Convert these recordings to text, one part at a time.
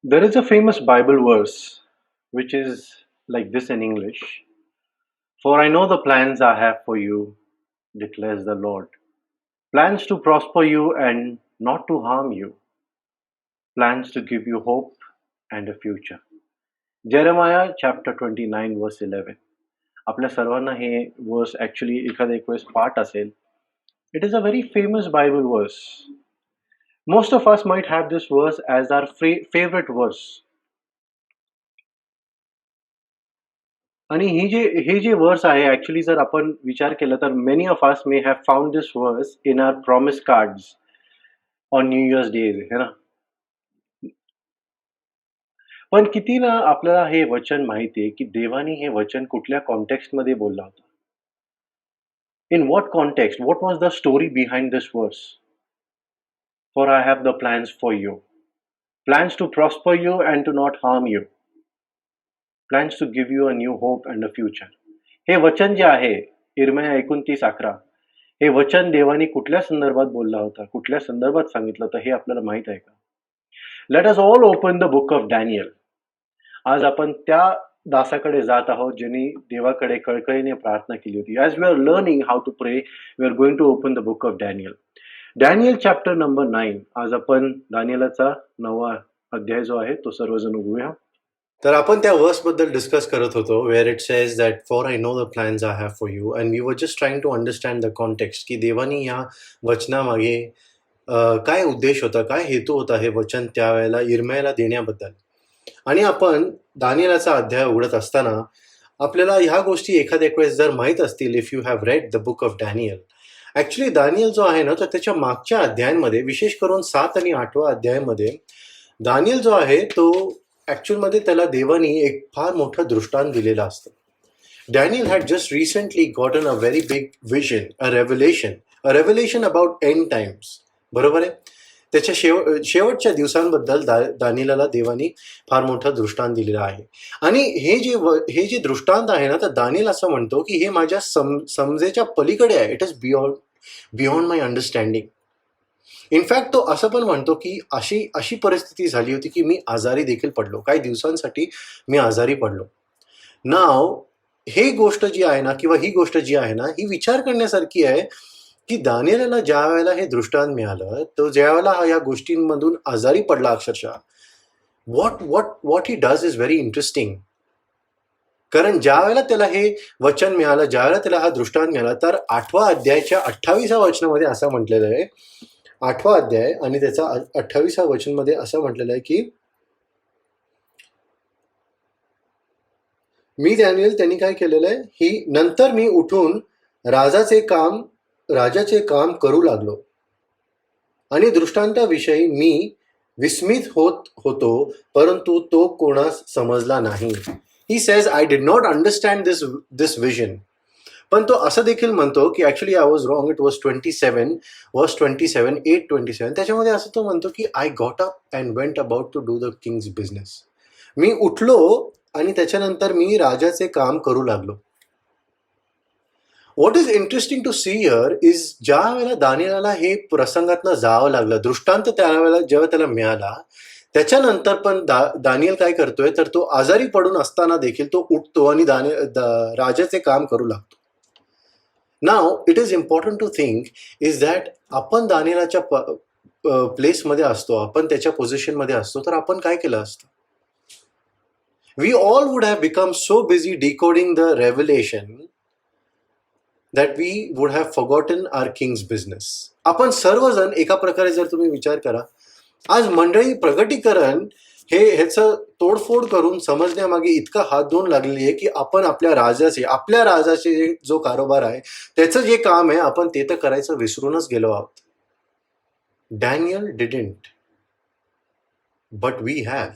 There is a famous Bible verse which is like this in English. For I know the plans I have for you, declares the Lord. Plans to prosper you and not to harm you. Plans to give you hope and a future. Jeremiah chapter 29 verse 11. आपल्या सर्वांना हे वर्स actually एखादा एक वेळेस पाठ असेल. It is a very famous Bible verse. Most of us might have this verse as our favorite verse. आणि हे जे वर्स आहे ॲक्च्युली जर आपण विचार केला तर many of us may have found this verse in our promise cards on new years days है ना. पण किती ना आपल्याला हे वचन माहिती आहे की देवाने हे वचन कुठल्या कॉन्टेक्स्टमध्ये बोललं होतं. In what context, what was the story behind this verse. For I have the plans for you, plans to prosper you and to not harm you, plans to give you a new hope and a future. हे वचन जे आहे इर्मया 29:11, हे वचन देवाने कुठल्या संदर्भात बोलला होता, कुठल्या संदर्भात सांगितलं होतं हे आपल्याला माहित आहे का? Let us all open the book of Daniel. आज आपण त्या दासाकडे जात आहोत ज्यांनी देवाकडे कळकळीने प्रार्थना केली होती. As we are learning how to pray, we are going to open the book of Daniel. Daniel chapter number 9. आज आपण दानियेलाचा 9वा अध्याय जो आहे तो सर्वजण उघडूया. तर आपण त्या वर्स बद्दल डिस्कस करत होतो, where it says that for I know the plans I have for you, and we were just trying to understand the context की देवानी ह्या वचनामागे काय उद्देश होता, काय हेतू होता हे वचन त्यावेळेला इर्मयाला देण्याबद्दल. आणि आपण दानियेलाचा अध्याय उघडत असताना आपल्याला ह्या गोष्टी एखाद्या वेळेस जर माहीत असतील, if you have read the book of Daniel, actually Daniel जो आहे ना तर त्याच्या मागच्या अध्यायांमध्ये, विशेष करून 7 आणि 8व्या अध्यायामध्ये दानियल जो आहे तो ॲक्च्युअलमध्ये त्याला देवानी एक फार मोठं दृष्टांत दिलेलं असतं. Daniel had just recently gotten a very big vision, a revelation about end times. बरोबर आहे. त्याच्या शेवटच्या दिवसांबद्दल दानियेलाला देवानी फार मोठं दृष्टांत दिलेलं आहे. आणि हे जे दृष्टांत आहे ना तर दानियल असं म्हणतो की हे माझ्या समजेच्या पलीकडे आहे. It is beyond my understanding. In fact तो असं पण म्हणतो की अशी परिस्थिती झाली होती की मी आजारी देखील पडलो, काही दिवसांसाठी मी आजारी पडलो. नाव ही गोष्ट जी आहे ना किंवा ही गोष्ट जी आहे ना ही विचार करण्यासारखी आहे की दानियेलाला ज्या वेळेला हे दृष्टांत मिळालं, तो ज्या वेळेला या गोष्टींमधून आजारी पडला अक्षरशः, what he does is very interesting. कारण ज्या वेळेला त्याला हे वचन मिळालं, ज्या वेळेला त्याला हा दृष्टांत मिळाला, तर 8व्या अध्यायाच्या 28व्या वचनामध्ये असं म्हटलेलं आहे, 8वा अध्याय आणि त्याचा 28व्या वचनमध्ये असं म्हटलेलं आहे की मी डॅनियल त्यांनी काय केलेलं आहे, ही नंतर मी उठून राजाचे काम करू लागलो आणि दृष्टांताविषयी मी विस्मित होतो, परंतु तो कोणास समजला नाही. He says I did not understand this vision. पण तो असं देखील म्हणतो की actually I was wrong, it was 27, 8:27. त्याच्यामध्ये असं तो म्हणतो की I got up and went about to do the king's business. मी उठलो आणि त्याच्यानंतर मी राजाचे काम करू लागलो. What is interesting to see here is ज्या वेळेला दानियेलाला हे प्रसंगातनं जावं लागलं, दृष्टांत त्यावेळेला जेव्हा त्याला मिळाला, त्याच्यानंतर पण दानियल काय करतोय तर तो आजारी पडून असताना देखील तो उठतो आणि राजाचे काम करू लागतो. Now it is important to think is that आपण दानियेलाच्या प्लेसमध्ये असतो, आपण त्याच्या पोझिशनमध्ये असतो, तर आपण काय केलं असतं? We all would have become so busy decoding the revelation that we would have forgotten our king's business. आपण सर्वजण एका प्रकारे जर तुम्ही विचार करा, आज मंडळी प्रगटीकरण ह्याचं तोडफोड करून समजण्यामागे इतका हात धुवून लागलेली आहे की आपण आपल्या राजाचे जो कारोबार आहे त्याचं जे काम आहे आपण ते तर करायचं विसरूनच गेलो आहोत. Daniel didn't, but we have.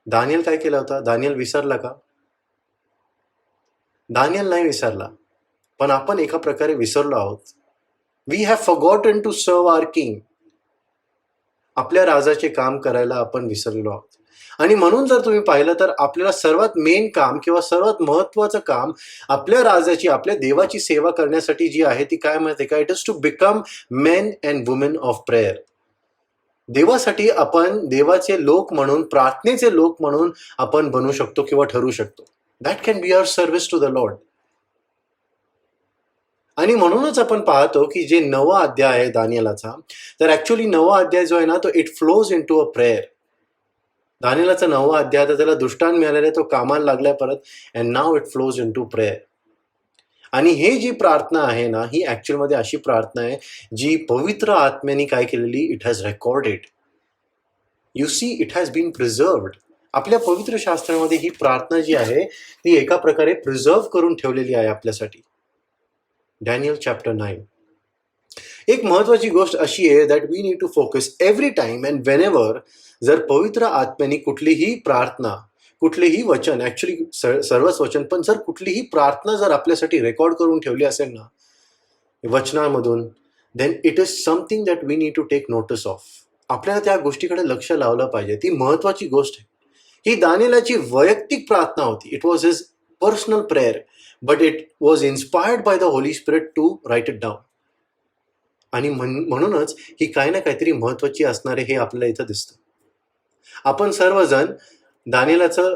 Daniel काय केला होता? दानियल विसरला का? दानियल नाही विसरला, पण आपण एका प्रकारे विसरलो आहोत. We have forgotten to serve our king. आपल्या राजाचे काम करायला आपण विसरलो आहोत. आणि म्हणून जर तुम्ही पाहिलं तर आपल्याला सर्वात मेन काम किंवा सर्वात महत्वाचं काम आपल्या राजाची, आपल्या देवाची सेवा करण्यासाठी जी आहे ती काय माहिती का? It is to become men and women of prayer. देवासाठी आपण देवाचे लोक म्हणून, प्रार्थनेचे लोक म्हणून आपण बनू शकतो किंवा ठरू शकतो. That can be our service to the lord. आणि म्हणूनच आपण पाहतो की जे 9वा अध्याय आहे दानियेलाचा, तर ऍक्च्युअली 9वा अध्याय जो आहे ना, तो it flows in to a prayer. दानियेलाचा 9वा अध्याय, तर त्याला दृष्टांत मिळालेला आहे, तो कामाला लागलाय परत, and now it flows in to prayer. आणि हे जी प्रार्थना आहे ना, ही ऍक्च्युअल मध्ये अशी प्रार्थना आहे जी पवित्र आत्म्याने काय केलेली, it has recorded. You see, it has been preserved. आपल्या पवित्र शास्त्रामध्ये ही प्रार्थना जी आहे ती एका प्रकारे प्रिझर्व करून ठेवलेली आहे आपल्यासाठी. Daniel chapter 9. एक महत्वाची गोष्ट अशी आहे that we need to focus every time and whenever. जर पवित्र आत्म्याने कुठलीही प्रार्थना, कुठलेही वचन, ऍक्च्युली सर्वच वचन, पण जर कुठलीही प्रार्थना जर आपल्यासाठी रेकॉर्ड करून ठेवली असेल ना वचनामधून, then it is something that we need to take notice of. आपल्याला त्या गोष्टीकडे लक्ष लावलं पाहिजे. ती महत्वाची गोष्ट आहे. ही दानियेलाची वैयक्तिक प्रार्थना होती. It was his personal prayer, but it was inspired by the holy spirit to write it down. आणि म्हणूनच ही काही ना काहीतरी महत्वाची असणारे हे आपल्याला इथं दिसतं. आपण सर्वजण दानियेलाचं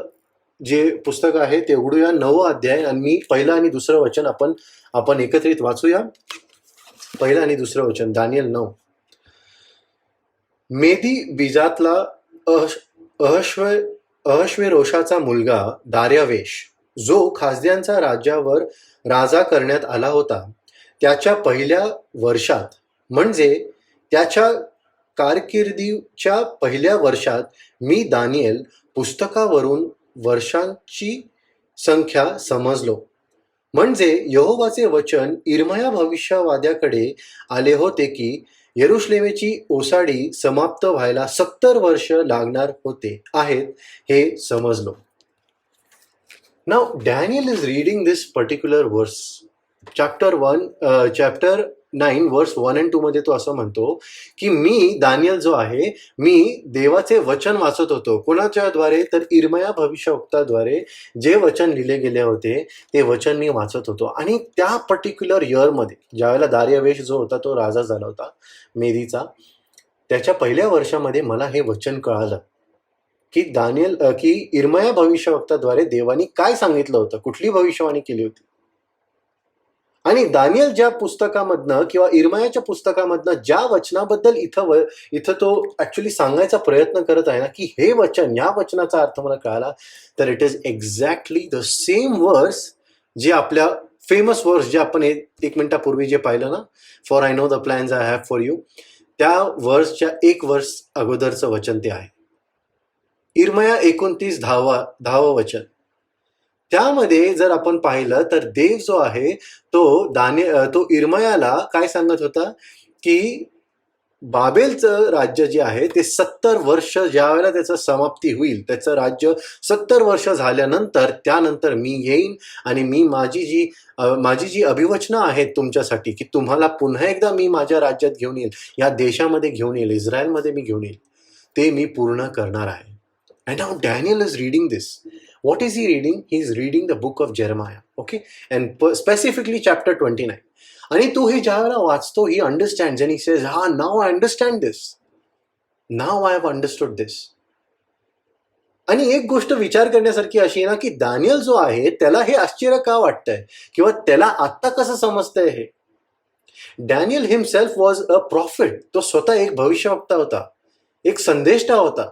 जे पुस्तक आहे ते उघडूया, 9वा अध्याय, आणि मी पहिलं आणि दुसरं वचन आपण एकत्रित वाचूया. पहिलं आणि दुसरं वचन, दानियल 9. मेदी बीजातला अहश्वेरोशाचा मुलगा दार्यावेश, जो खासद्यांचा राज्यावर राजा करण्यात आला होता, त्याच्या पहिल्या वर्षात, म्हणजे त्याच्या कारकिर्दीच्या पहिल्या वर्षात, मी दानियल पुस्तकावरून वर्षांची संख्या समजलो. म्हणजे यहोवाचे वचन इर्मया भविष्यवाद्याकडे आले होते की यरुशलेमेची ओसाडी समाप्त व्हायला 70 वर्ष लागणार आहेत हे समजलो. Now Daniel is reading this particular verse, chapter 9 verse 1 and 2 मध्ये तो असं म्हणतो की मी दानियल जो आहे, मी देवाचे वचन वाचत होतो. कोणाच्या द्वारे, तर इर्मया भविष्यवक्ताद्वारे जे वचन लिहिले गेले होते ते वचन मी वाचत होतो. आणि त्या पर्टिक्युलर इयरमध्ये, ज्यावेळेला दार्यावेश जो होता तो राजा झाला होता मेदीचा, त्याच्या पहिल्या वर्षामध्ये मला हे वचन कळालं की इर्मया भविष्यवक्ताद्वारे देवानी काय सांगितलं होतं, कुठली भविष्यवाणी केली होती. आणि दानियल ज्या पुस्तकामधनं किंवा इर्मयाच्या पुस्तकामधनं ज्या वचनाबद्दल इथं तो ऍक्च्युली सांगायचा प्रयत्न करत आहे ना, की हे वचन, या वचनाचा अर्थ मला कळाला, तर it is exactly the same वर्स जे आपल्या फेमस वर्स जे आपण एक मिनिटापूर्वी जे पाहिलं ना, for I know the plans I have for you, त्या वर्सच्या एक वर्ष अगोदरचं वचन ते आहे. इर्मया 29 10व वचन. त्यामध्ये जर आपण पाहिलं तर देव जो आहे तो इर्मयाला काय सांगत होता की बाबेलचं राज्य जे आहे ते 70 वर्ष, ज्या वेळेला त्याचं समाप्ती होईल, त्याचं राज्य 70 वर्ष झाल्यानंतर, त्यानंतर मी येईन आणि मी माझी जी अभिवचनं आहेत तुमच्यासाठी, की तुम्हाला पुन्हा एकदा मी माझ्या राज्यात घेऊन येईल, या देशामध्ये घेऊन येईल, इस्रायलमध्ये मी घेऊन येईल, ते मी पूर्ण करणार आहे. And now Daniel is reading this. What is he reading? He is reading the book of Jeremiah. Okay? And specifically chapter 29. आणि तो हे ज्या वेळेला वाचतो, he understands and he says, now I understand this. Now I have understood this. आणि एक गोष्ट विचार करण्यासारखी अशी आहे ना, की दानियल जो आहे त्याला हे आश्चर्य का वाटतंय किंवा त्याला आत्ता कसं समजतंय हे. Daniel himself was a profit. तो स्वतः एक भविष्यवक्ता होता, एक संदेष्टा होता.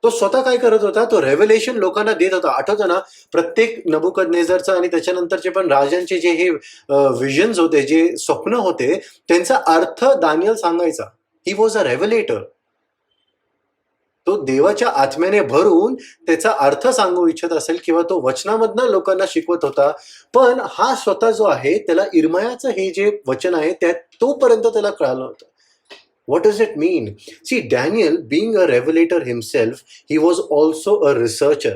तो स्वतः काय करत होता, तो रेव्हलेशन लोकांना देत होता. आठवतं ना, प्रत्येक नबुकदनेझरचं आणि त्याच्यानंतरचे पण राजांचे जे हे विजन्स होते, जे स्वप्न होते, त्यांचा अर्थ दानियल सांगायचा. He was a revelator. तो देवाच्या आत्म्याने भरून त्याचा अर्थ सांगू इच्छित असेल किंवा तो वचनामधनं लोकांना शिकवत होता. पण हा स्वतः जो आहे त्याला इर्मयाचं हे जे वचन आहे तोपर्यंत त्याला कळालं होतं. What does it mean? See, Daniel, being a revelator himself, he was also a researcher.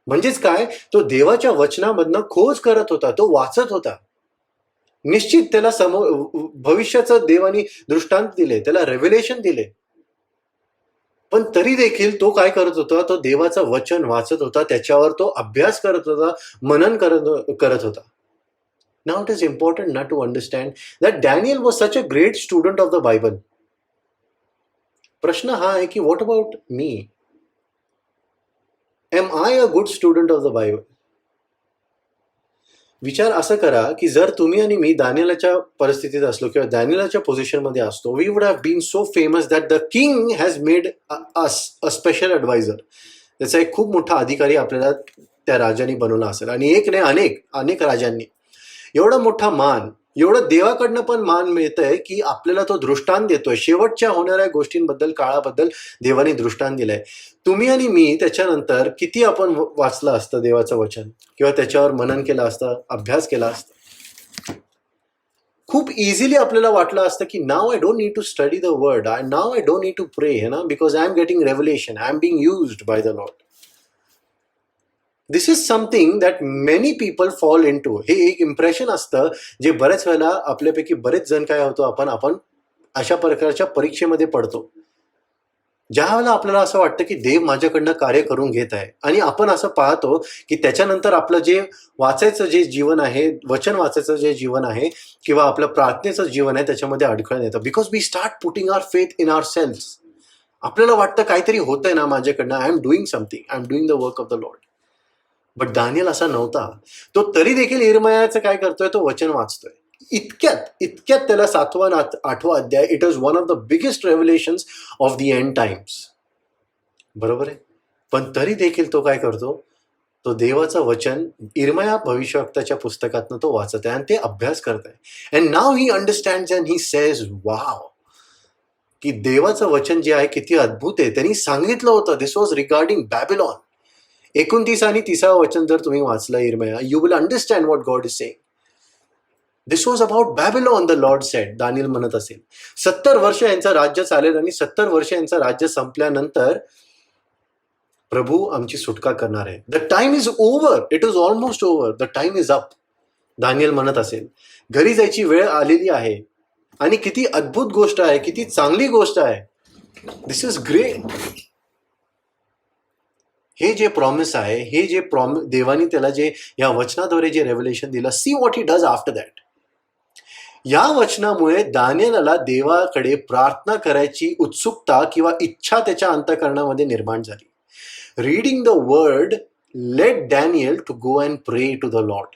म्हणजेच काय, तो देवाच्या वचनामधनं खोज करत होता, तो वाचत होता. निश्चित त्याला भविष्याचं देवानी दृष्टांत दिले, त्याला रेव्हलेशन दिले, पण तरी देखील तो काय करत होता, तो देवाचं वचन वाचत होता, त्याच्यावर तो अभ्यास करत होता, मनन करत होता. Now it is important not to understand that Daniel was such a great student of the Bible. प्रश्न हा आहे की what about me? Am I a good student of the Bible? विचार असं करा की जर तुम्ही आणि मी दानिएलच्या परिस्थितीत असलो किंवा दानिएलच्या पोझिशनमध्ये असतो, we would have been so famous that the king has made us a special advisor. त्याचा एक खूप मोठा अधिकारी आपल्याला त्या राजाने बनवला असेल, आणि एक नाही, अनेक अनेक राजांनी. एवढा मोठा मान, एवढं देवाकडनं पण मान मिळतंय की आपल्याला तो दृष्टांत देतोय. शेवटच्या होणाऱ्या गोष्टींबद्दल, काळाबद्दल देवाने दृष्टांत दिलंय. तुम्ही आणि मी त्याच्यानंतर किती आपण वाचलं असतं देवाचं वचन, किंवा त्याच्यावर मनन केलं असतं, अभ्यास केला असता. खूप इझिली आपल्याला वाटलं असतं की now I don't need to study the word, now I don't need to pray, है ना, because I am getting revelation, I am being used by the Lord. This is something that many people fall in to. हे एक impression असतं जे बऱ्याच वेळेला आपल्यापैकी बरेच जण काय होतो, आपण अशा प्रकारच्या परीक्षेमध्ये पडतो, ज्या वेळेला आपल्याला असं वाटतं की देव माझ्याकडनं कार्य करून घेत आहे, आणि आपण असं पाहतो की त्याच्यानंतर आपलं जे वाचायचं जे जीवन आहे, वचन वाचायचं जे जीवन आहे, किंवा आपलं प्रार्थनेचं जीवन आहे, त्याच्यामध्ये अडखळण येतं. Because we start putting our faith in our self. आपल्याला वाटतं काहीतरी होतंय ना माझ्याकडनं, I am doing something, I am doing the work of the lord. But Daniel असा नव्हता. तो तरी देखील इर्मयाचं काय करतोय, तो वचन वाचतोय. इतक्यात त्याला 7वा आणि 8वा अध्याय, it is one of the biggest revelations of the end times. बरोबर आहे. पण तरी देखील तो काय करतो, तो देवाचं वचन इर्मया भविष्यवक्त्याच्या पुस्तकातनं तो वाचत आहे आणि ते अभ्यास करत आहे. And now he understands and he says wow, की देवाचं वचन जे आहे किती अद्भुत आहे. त्यांनी सांगितलं होतं, दिस वॉज रिगार्डिंग बॅबिलॉन. 29 आणि 30 वचन जर तुम्ही वाचलं इर्मया, you will understand what God is saying. This was about Babylon, the Lord said. Daniel म्हणत असेल 70 वर्ष यांचं राज्य चालेल, आणि 70 वर्ष यांचं राज्य संपल्यानंतर प्रभू आमची सुटका करणार आहे. The time is over, it is almost over, the time is up. Daniel म्हणत असेल घरी जायची वेळ आलेली आहे. आणि किती अद्भुत गोष्ट आहे, किती चांगली गोष्ट आहे. This is great. हे जे प्रॉमिस आहे, हे जे देवानी त्याला जे या वचनाद्वारे जे रेव्हलेशन दिलं, C what he does after that. या वचनामुळे दानिएलला देवाकडे प्रार्थना करायची उत्सुकता किंवा इच्छा त्याच्या अंतःकरणामध्ये निर्माण झाली. Reading the word led Daniel to go and pray to the lord.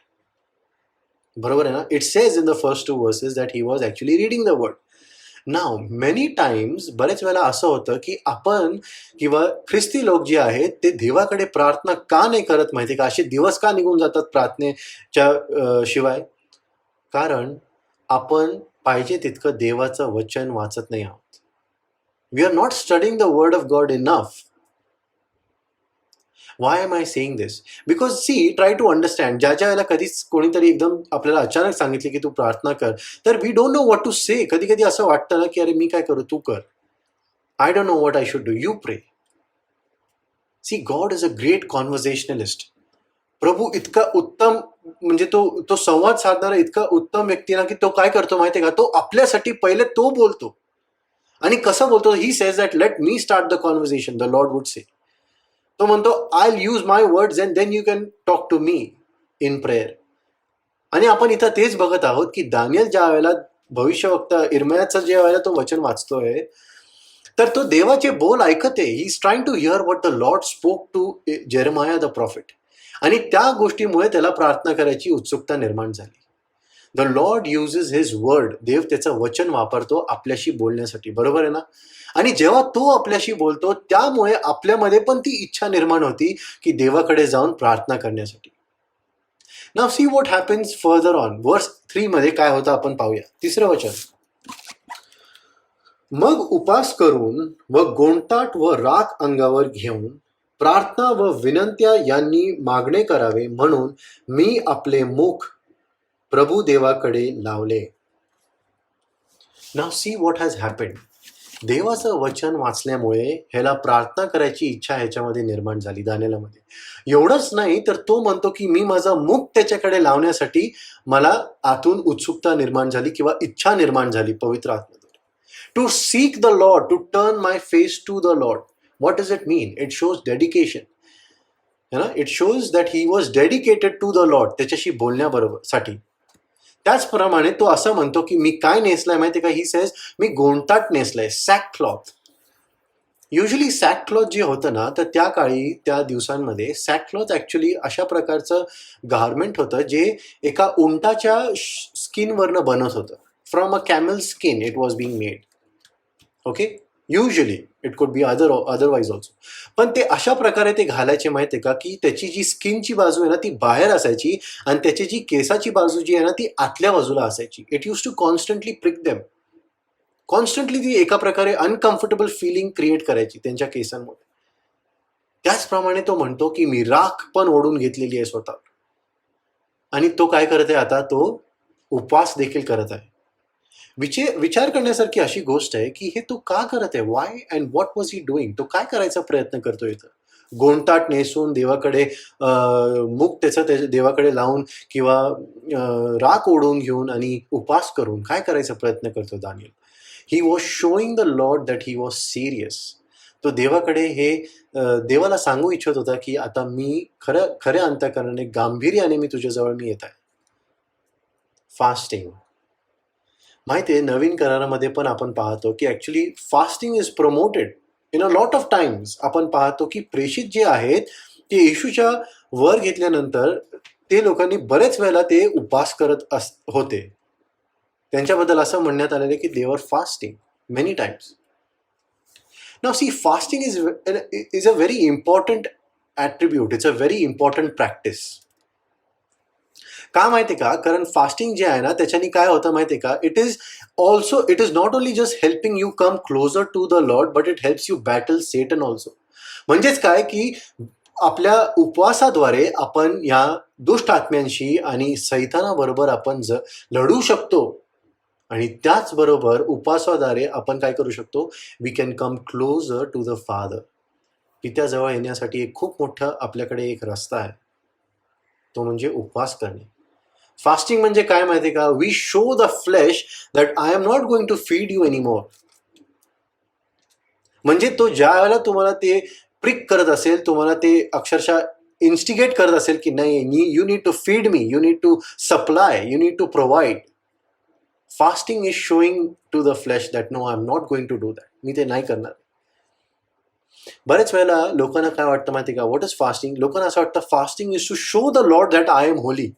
बरोबर आहे ना. It says in the first 2 verses that he was actually reading the word. Now many times, बरेच वेळेला असं होतं की आपण किंवा ख्रिस्ती लोक जे आहेत ते देवाकडे प्रार्थना का नाही करत माहिती का, असे दिवस का निघून जातात प्रार्थनेच्या शिवाय? कारण आपण पाहिजे तितकं देवाचं वचन वाचत नाही आहोत. We are not studying the word of God enough. Why am I saying this? Because see, try to understand. ज्या वेळेला कधीच कोणीतरी एकदम आपल्याला अचानक सांगितले की तू प्रार्थना कर, तर we don't know what to say. कधी कधी असं वाटतं ना की अरे मी काय करू, तू कर. I don't know what I should do, you pray. See, God is a great conversationalist. प्रभू इतका उत्तम, म्हणजे तो संवाद साधणारा इतका उत्तम व्यक्ती ना, की तो काय करतो माहितीये का, तो आपल्यासाठी पहिले तो बोलतो. आणि कसं बोलतो? He says that let me start the conversation, the lord would say. तो म्हणतो I will use my words and then you can talk to me in prayer. आणि आपण इथं तेच बघत आहोत की दानिएल ज्या वेळेला भविष्यवक्ता इर्मयाचं ज्या वेळेला तो वचन वाचतोय, तर तो देवाचे बोल ऐकते. He is trying to hear what the Lord spoke to Jeremiah the prophet. आणि त्या गोष्टीमुळे त्याला प्रार्थना करायची उत्सुकता निर्माण झाली. The Lord uses his word. देव त्याचं वचन वापरतो आपल्याशी बोलण्यासाठी. बरोबर आहे ना. आणि जेव्हा तो आपल्याशी बोलतो, त्यामुळे आपल्यामध्ये पण ती इच्छा निर्माण होती की देवाकडे जाऊन प्रार्थना करण्यासाठी. Now see what happens further on. Verse 3 मध्ये काय होतं आपण पाहूया. 3रं वचन. मग उपास करून व गोंटाट व राख अंगावर घेऊन प्रार्थना व विनंत्या यांनी मागणे करावे म्हणून मी आपले मुख प्रभू देवाकडे लावले. नाव सी व्हॉट हॅज हॅपन्ड. देवाचं वचन वाचल्यामुळे ह्याला प्रार्थना करायची इच्छा ह्याच्यामध्ये निर्माण झाली दानिएलमध्ये. एवढंच नाही, तर तो म्हणतो की मी माझं मुख त्याच्याकडे लावण्यासाठी मला आतून उत्सुकता निर्माण झाली किंवा इच्छा निर्माण झाली पवित्र आत्म्याद्वारे. To seek the Lord, to turn my face to the Lord. What does it mean? It shows dedication. It shows that he was dedicated to the Lord. त्याच्याशी बोलण्याबरोबर साठी. त्याचप्रमाणे तो असं म्हणतो की मी काय नेसलाय माहिती का. ही सेज मी गोंटाट नेसलाय, सॅक क्लॉथ. युजली सॅकक्लॉथ जे होतं ना, तर त्या काळी त्या दिवसांमध्ये सॅकक्लॉथ ॲक्च्युली अशा प्रकारचं गारमेंट होतं जे एका उंटाच्या स्किनवरनं बनत होतं. From a camel skin it was being made. Okay, usually it could be otherwise also. पण ते अशा प्रकारे ते घालायचे माहिती आहे का, की त्याची जी स्किनची बाजू आहे ना ती बाहेर असायची आणि त्याची जी केसाची बाजू जी आहे ना ती आतल्या बाजूला असायची. It use to constantly prick them. Constantly ती एका प्रकारे अनकम्फर्टेबल फिलिंग क्रिएट करायची त्यांच्या केसांमध्ये. त्याचप्रमाणे तो म्हणतो की मी राख पण ओढून घेतलेली आहे स्वतः. आणि तो काय करत आहे आता, तो उपवास देखील करत आहे. विचार करण्यासारखी अशी गोष्ट आहे की हे तो का करत आहे, Y and what was he doing. तो काय करायचा प्रयत्न करतोय इथं. गोंडताट नेसून देवाकडे मुख त्याचं देवाकडे लावून किंवा राख ओढून घेऊन आणि उपवास करून काय करायचा प्रयत्न करतो Daniel. He was showing the lord that he was serious. तो देवाकडे हे देवाला सांगू इच्छित होता की आता मी खऱ्या अंतःकरणाने गांभीर्याने मी तुझ्याजवळ मी येत आहे. फास्टिंग. माहिती आहे, नवीन करारामध्ये पण आपण पाहतो की actually fasting is promoted in a lot of times. आपण पाहतो की प्रेषित जे आहेत ते येशूच्या वर घेतल्यानंतर ते लोकांनी बरेच वेळेला ते उपवास करत होते. त्यांच्याबद्दल असं म्हणण्यात आलेलं आहे की दे वर fasting many times. Now see, fasting is a very important attribute. It's a very important practice. का माहिती आहे का, कारण फास्टिंग जे आहे ना त्याच्यानी काय होतं माहिती आहे का, it is not only just helping you come closer to the lord, but it helps you battle Satan also. म्हणजेच काय की आपल्या उपवासाद्वारे आपण या दुष्ट आत्म्यांशी आणि सैतानाबरोबर आपण लढू शकतो. आणि त्याचबरोबर उपवासाद्वारे आपण काय करू शकतो, we can come closer to the Father. पित्याजवळ येण्यासाठी एक खूप मोठा आपल्याकडे एक रस्ता आहे, तो म्हणजे उपवास करणे. फास्टिंग म्हणजे काय माहिती का, we show the flesh that I am not going to feed you anymore. म्हणजे तो ज्या वेळेला तुम्हाला ते प्रिक करत असेल, तुम्हाला ते अक्षरशः इन्स्टिगेट करत असेल की नाही, you need to feed me, you need to supply, you need to provide. Fasting is showing to the flesh that no, I am not going to do that. मी ते नाही करणार. बरेच वेळेला लोकांना काय वाटतं माहिती का, व्हॉट इज फास्टिंग. लोकांना असं वाटतं fasting is to show the lord that I am holy.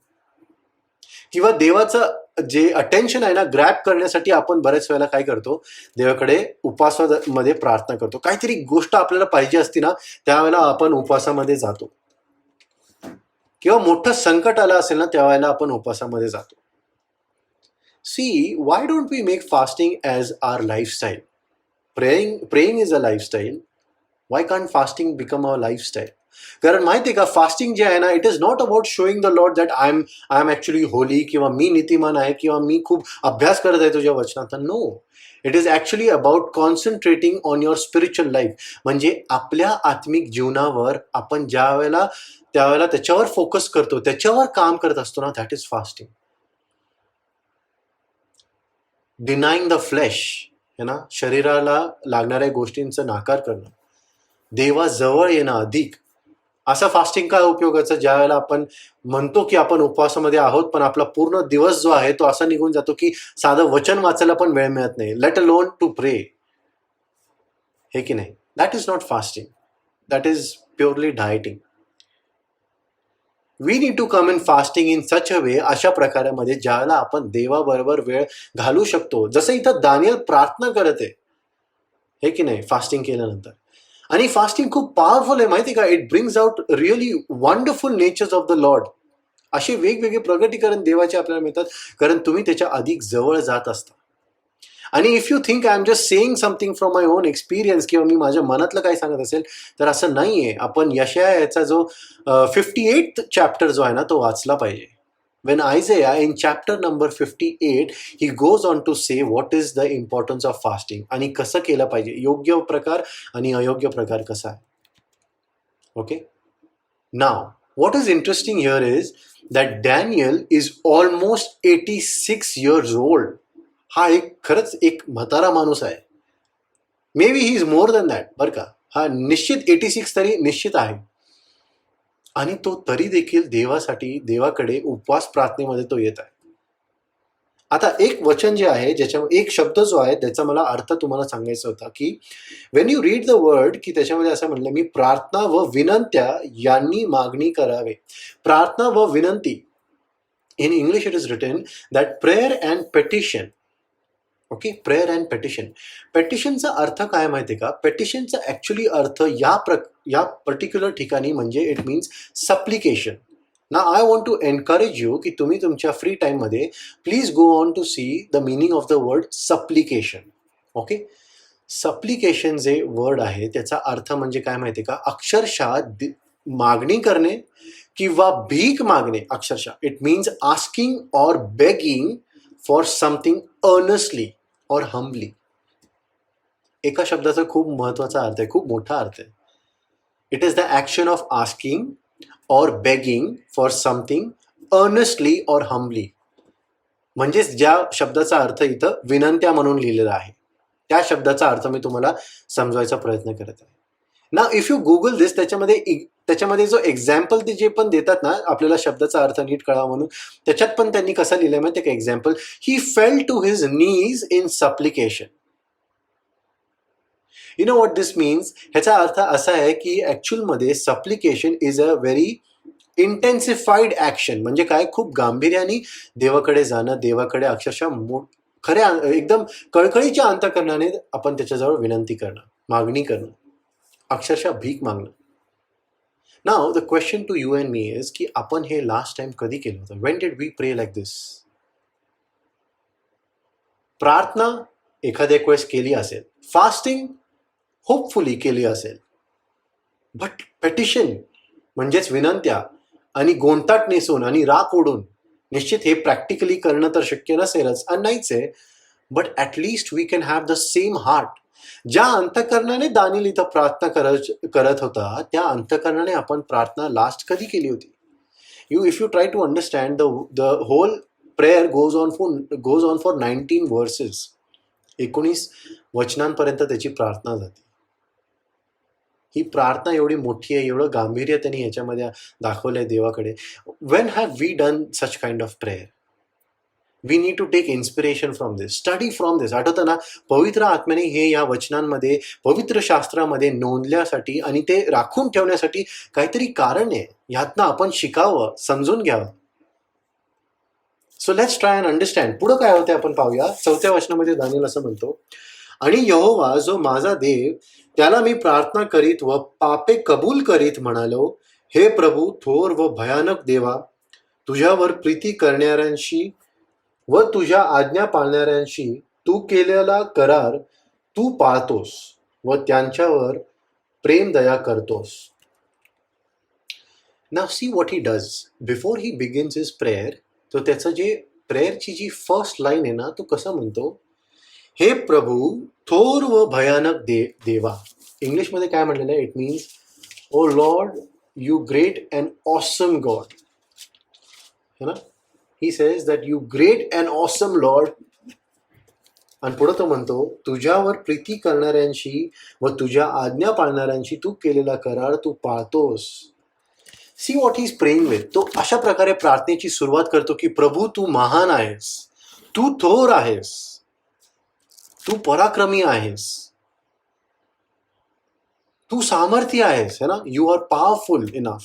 किंवा देवाचं जे अटेन्शन आहे ना ग्रॅब करण्यासाठी आपण बऱ्याच वेळेला काय करतो, देवाकडे उपवासामध्ये प्रार्थना करतो. काहीतरी गोष्ट आपल्याला पाहिजे असती ना त्यावेळेला आपण उपवासामध्ये जातो. किंवा मोठं संकट आलं असेल ना त्यावेळेला आपण उपवासामध्ये जातो. See, why don't we make fasting as our lifestyle. Praying is a lifestyle. Why can't fasting become a lifestyle. कारण माहिती आहे का, फास्टिंग जे आहे ना, it is not about showing the lord that I am actually holy, किंवा मी नीतिमान आहे, किंवा मी खूप अभ्यास करत आहे तुझ्या वचनाचा. No, it is actually about concentrating on your spiritual life. म्हणजे आपल्या आत्मिक जीवनावर आपण त्यावेळेला त्याच्यावर फोकस करतो, त्याच्यावर काम करत असतो ना, that is fasting. Denying the flesh है ना, शरीराला लागणाऱ्या गोष्टींचा नाकार करणं, देवाजवळ येणं अधिक. असं फास्टिंग काय उपयोगाचं, ज्या वेळेला आपण म्हणतो की आपण उपवासामध्ये आहोत पण आपला पूर्ण दिवस जो आहे तो असा निघून जातो की साधं वचन वाचायला पण वेळ मिळत नाही, लेट अलोन टू प्रे. हे की नाही, that is not fasting, that is purely dieting. We need to come in fasting in such a way, अशा प्रकारामध्ये ज्यावेळेला आपण देवाबरोबर वेळ घालू शकतो. जसं इथं दानियल प्रार्थना करत आहे, हे की नाही, फास्टिंग केल्यानंतर. आणि फास्टिंग खूप पॉवरफुल आहे माहिती का, it brings out really wonderful natures of the lord. असे वेगवेगळे प्रगटीकरण देवाचे आपल्याला मिळतात, कारण तुम्ही त्याच्या अधिक जवळ जात असता. आणि if you think I am just saying something from my on experience, किंवा मी माझ्या मनातलं काय सांगत असेल, तर असं नाही आहे. आपण याचा जो 58th चॅप्टर जो आहे ना तो वाचला पाहिजे. When Isaiah in chapter number 58, he goes on to say what is the importance of fasting आणि कसं केलं पाहिजे, योग्य प्रकार आणि अयोग्य प्रकार कसा आहे. Okay, now what is interesting here is that Daniel is almost 86 years old. हा खरंच एक म्हातारा माणूस आहे. May be he is more than that, बरं का. हा निश्चित 86 तरी निश्चित आहे. आणि तो तरी देखील देवाकडे उपवास प्रार्थनेमध्ये तो येत आहे. आता एक वचन जे आहे, ज्याच्या एक शब्द जो आहे त्याचा मला अर्थ तुम्हाला सांगायचा होता, की Wien you read the word, की त्याच्यामध्ये असं म्हणलं मी प्रार्थना व विनंत्या यांनी मागणी करावे. प्रार्थना व विनंती, in English it is written that prayer and petition. Okay, prayer and petition. पेटिशनचा अर्थ काय माहिती आहे का? पेटिशनचा ॲक्च्युली अर्थ या पर्टिक्युलर ठिकाणी म्हणजे इट मीन्स सप्लिकेशन. ना I want to encourage you की तुम्ही तुमच्या फ्री टाईममध्ये please go on to see the meaning of the word supplication. Okay, supplication जे वर्ड आहे त्याचा अर्थ म्हणजे काय माहिती आहे का? अक्षरशः मागणी करणे किंवा भीक मागणे. अक्षरशः it means asking or begging for something earnestly और हम्बली. एका शब्दाचा खूप महत्वाचा अर्थ आहे, खूप मोठा अर्थ आहे. It is the action of asking और बेगिंग फॉर समथिंग अर्नस्टली और हम्बली. म्हणजेच ज्या शब्दाचा अर्थ इथं विनंत्या म्हणून लिहिलेला आहे त्या शब्दाचा अर्थ मी तुम्हाला समजवायचा प्रयत्न करत आहे. ना इफ यू गुगल दिस, त्याच्यामध्ये जो एक्झाम्पल ते जे पण देतात ना आपल्याला शब्दाचा अर्थ नीट कळावा म्हणून, त्याच्यात पण त्यांनी कसं लिहिलंय माहिती का? Example, he fell to his knees in supplication. You know what this means? ह्याचा अर्थ असा आहे की ॲक्च्युअलमध्ये supplication is a very intensified action. म्हणजे काय? खूप गांभीर्याने देवाकडे जाणं, देवाकडे अक्षरशः खऱ्या एकदम कळकळीच्या अंतःकरणाने आपण त्याच्याजवळ विनंती करणं, मागणी करणं, अक्षरशः भीक मागणं. Now the question to you and me is की आपण हे लास्ट टाइम कधी केलं होतं? When did we pray like this? प्रार्थना एखाद्या वेळेस केली असेल, फास्टिंग होपफुली केली असेल, बट पेटिशन म्हणजेच विनंत्या आणि गोंताट नेसून आणि राख ओढून निश्चित हे प्रॅक्टिकली करणं तर शक्य नसेलच आणि नाहीच आहे. But at least we can have the same heart. ज्या अंतःकरणाने दानिएल इथं प्रार्थना करत होता त्या अंतःकरणाने आपण प्रार्थना लास्ट कधी केली होती? If you try to understand the whole prayer goes on for 19 verses. 19 वचनांपर्यंत त्याची प्रार्थना जाते. ही प्रार्थना एवढी मोठी आहे, एवढं गांभीर्य त्यांनी ह्याच्यामध्ये दाखवलंय देवाकडे. When have we done such kind of prayer? We need to take inspiration from this, study from this. आठवतं ना, पवित्र आत्म्याने हे या वचनांमध्ये, पवित्र शास्त्रामध्ये नोंदल्यासाठी आणि ते राखून ठेवण्यासाठी काहीतरी कारण आहे. ह्यातनं आपण शिकावं, समजून घ्यावं. So let's try and understand. पुढं काय होतं आपण पाहूया. 4थ्या वचनामध्ये दानिएल असं म्हणतो, आणि यहोवा जो माझा देव, त्याला मी प्रार्थना करीत व पापे कबूल करीत म्हणालो, हे प्रभू थोर व भयानक देवा, तुझ्यावर प्रीती करणाऱ्यांशी व तुझ्या आज्ञा पाळणाऱ्यांशी तू केलेला करार तू पाळतोस व त्यांच्यावर प्रेम दया करतोस. Now see what he does before he begins his prayer. तो त्याचं जे प्रेयरची जी फर्स्ट लाईन आहे ना, तो कसं म्हणतो? हे प्रभू थोर व भयानक देवा. इंग्लिशमध्ये काय म्हटलेलं आहे? It means O lord you great and awesome God. है ना? He says that you great and awesome lord. आणि पुढं तो म्हणतो, तुझ्यावर प्रीती करणाऱ्यांशी व तुझ्या आज्ञा पाळणाऱ्यांशी तू केलेला करार तू पाळतोस. See what he is praying with. तो अशा प्रकारे प्रार्थनेची सुरुवात करतो की प्रभू तू महान आहेस, तू थोर आहेस, तू पराक्रमी आहेस, तू सामर्थ्य आहेस. है ना? You are powerful enough.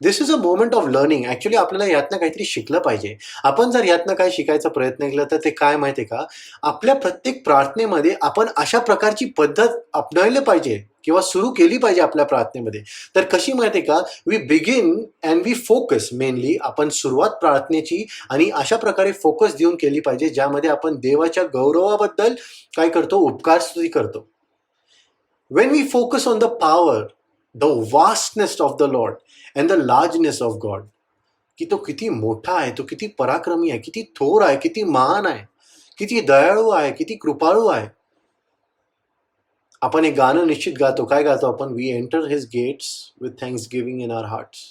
This is a moment of learning. Actually आपल्याला यातनं काहीतरी शिकलं पाहिजे. आपण जर यातनं काय शिकायचा प्रयत्न केला तर ते काय माहिती आहे का? आपल्या प्रत्येक प्रार्थनेमध्ये आपण अशा प्रकारची पद्धत अपनायला पाहिजे किंवा सुरू केली पाहिजे आपल्या प्रार्थनेमध्ये. तर कशी माहिती आहे का? We begin and we focus. Mainly आपण सुरुवात प्रार्थनेची आणि अशा प्रकारे फोकस देऊन केली पाहिजे ज्यामध्ये आपण देवाच्या गौरवाबद्दल काय करतो? उपकार स्तुती करतो. When we focus on the power, the vastness of the lord and the largeness of God, की तो किती मोठा आहे, तो किती पराक्रमी आहे, किती थोर आहे, किती महान आहे, किती दयाळू आहे, किती कृपाळू आहे. आपण एक गाणं निश्चित गातो. काय गातो आपण? We enter his gates with thanksgiving in our hearts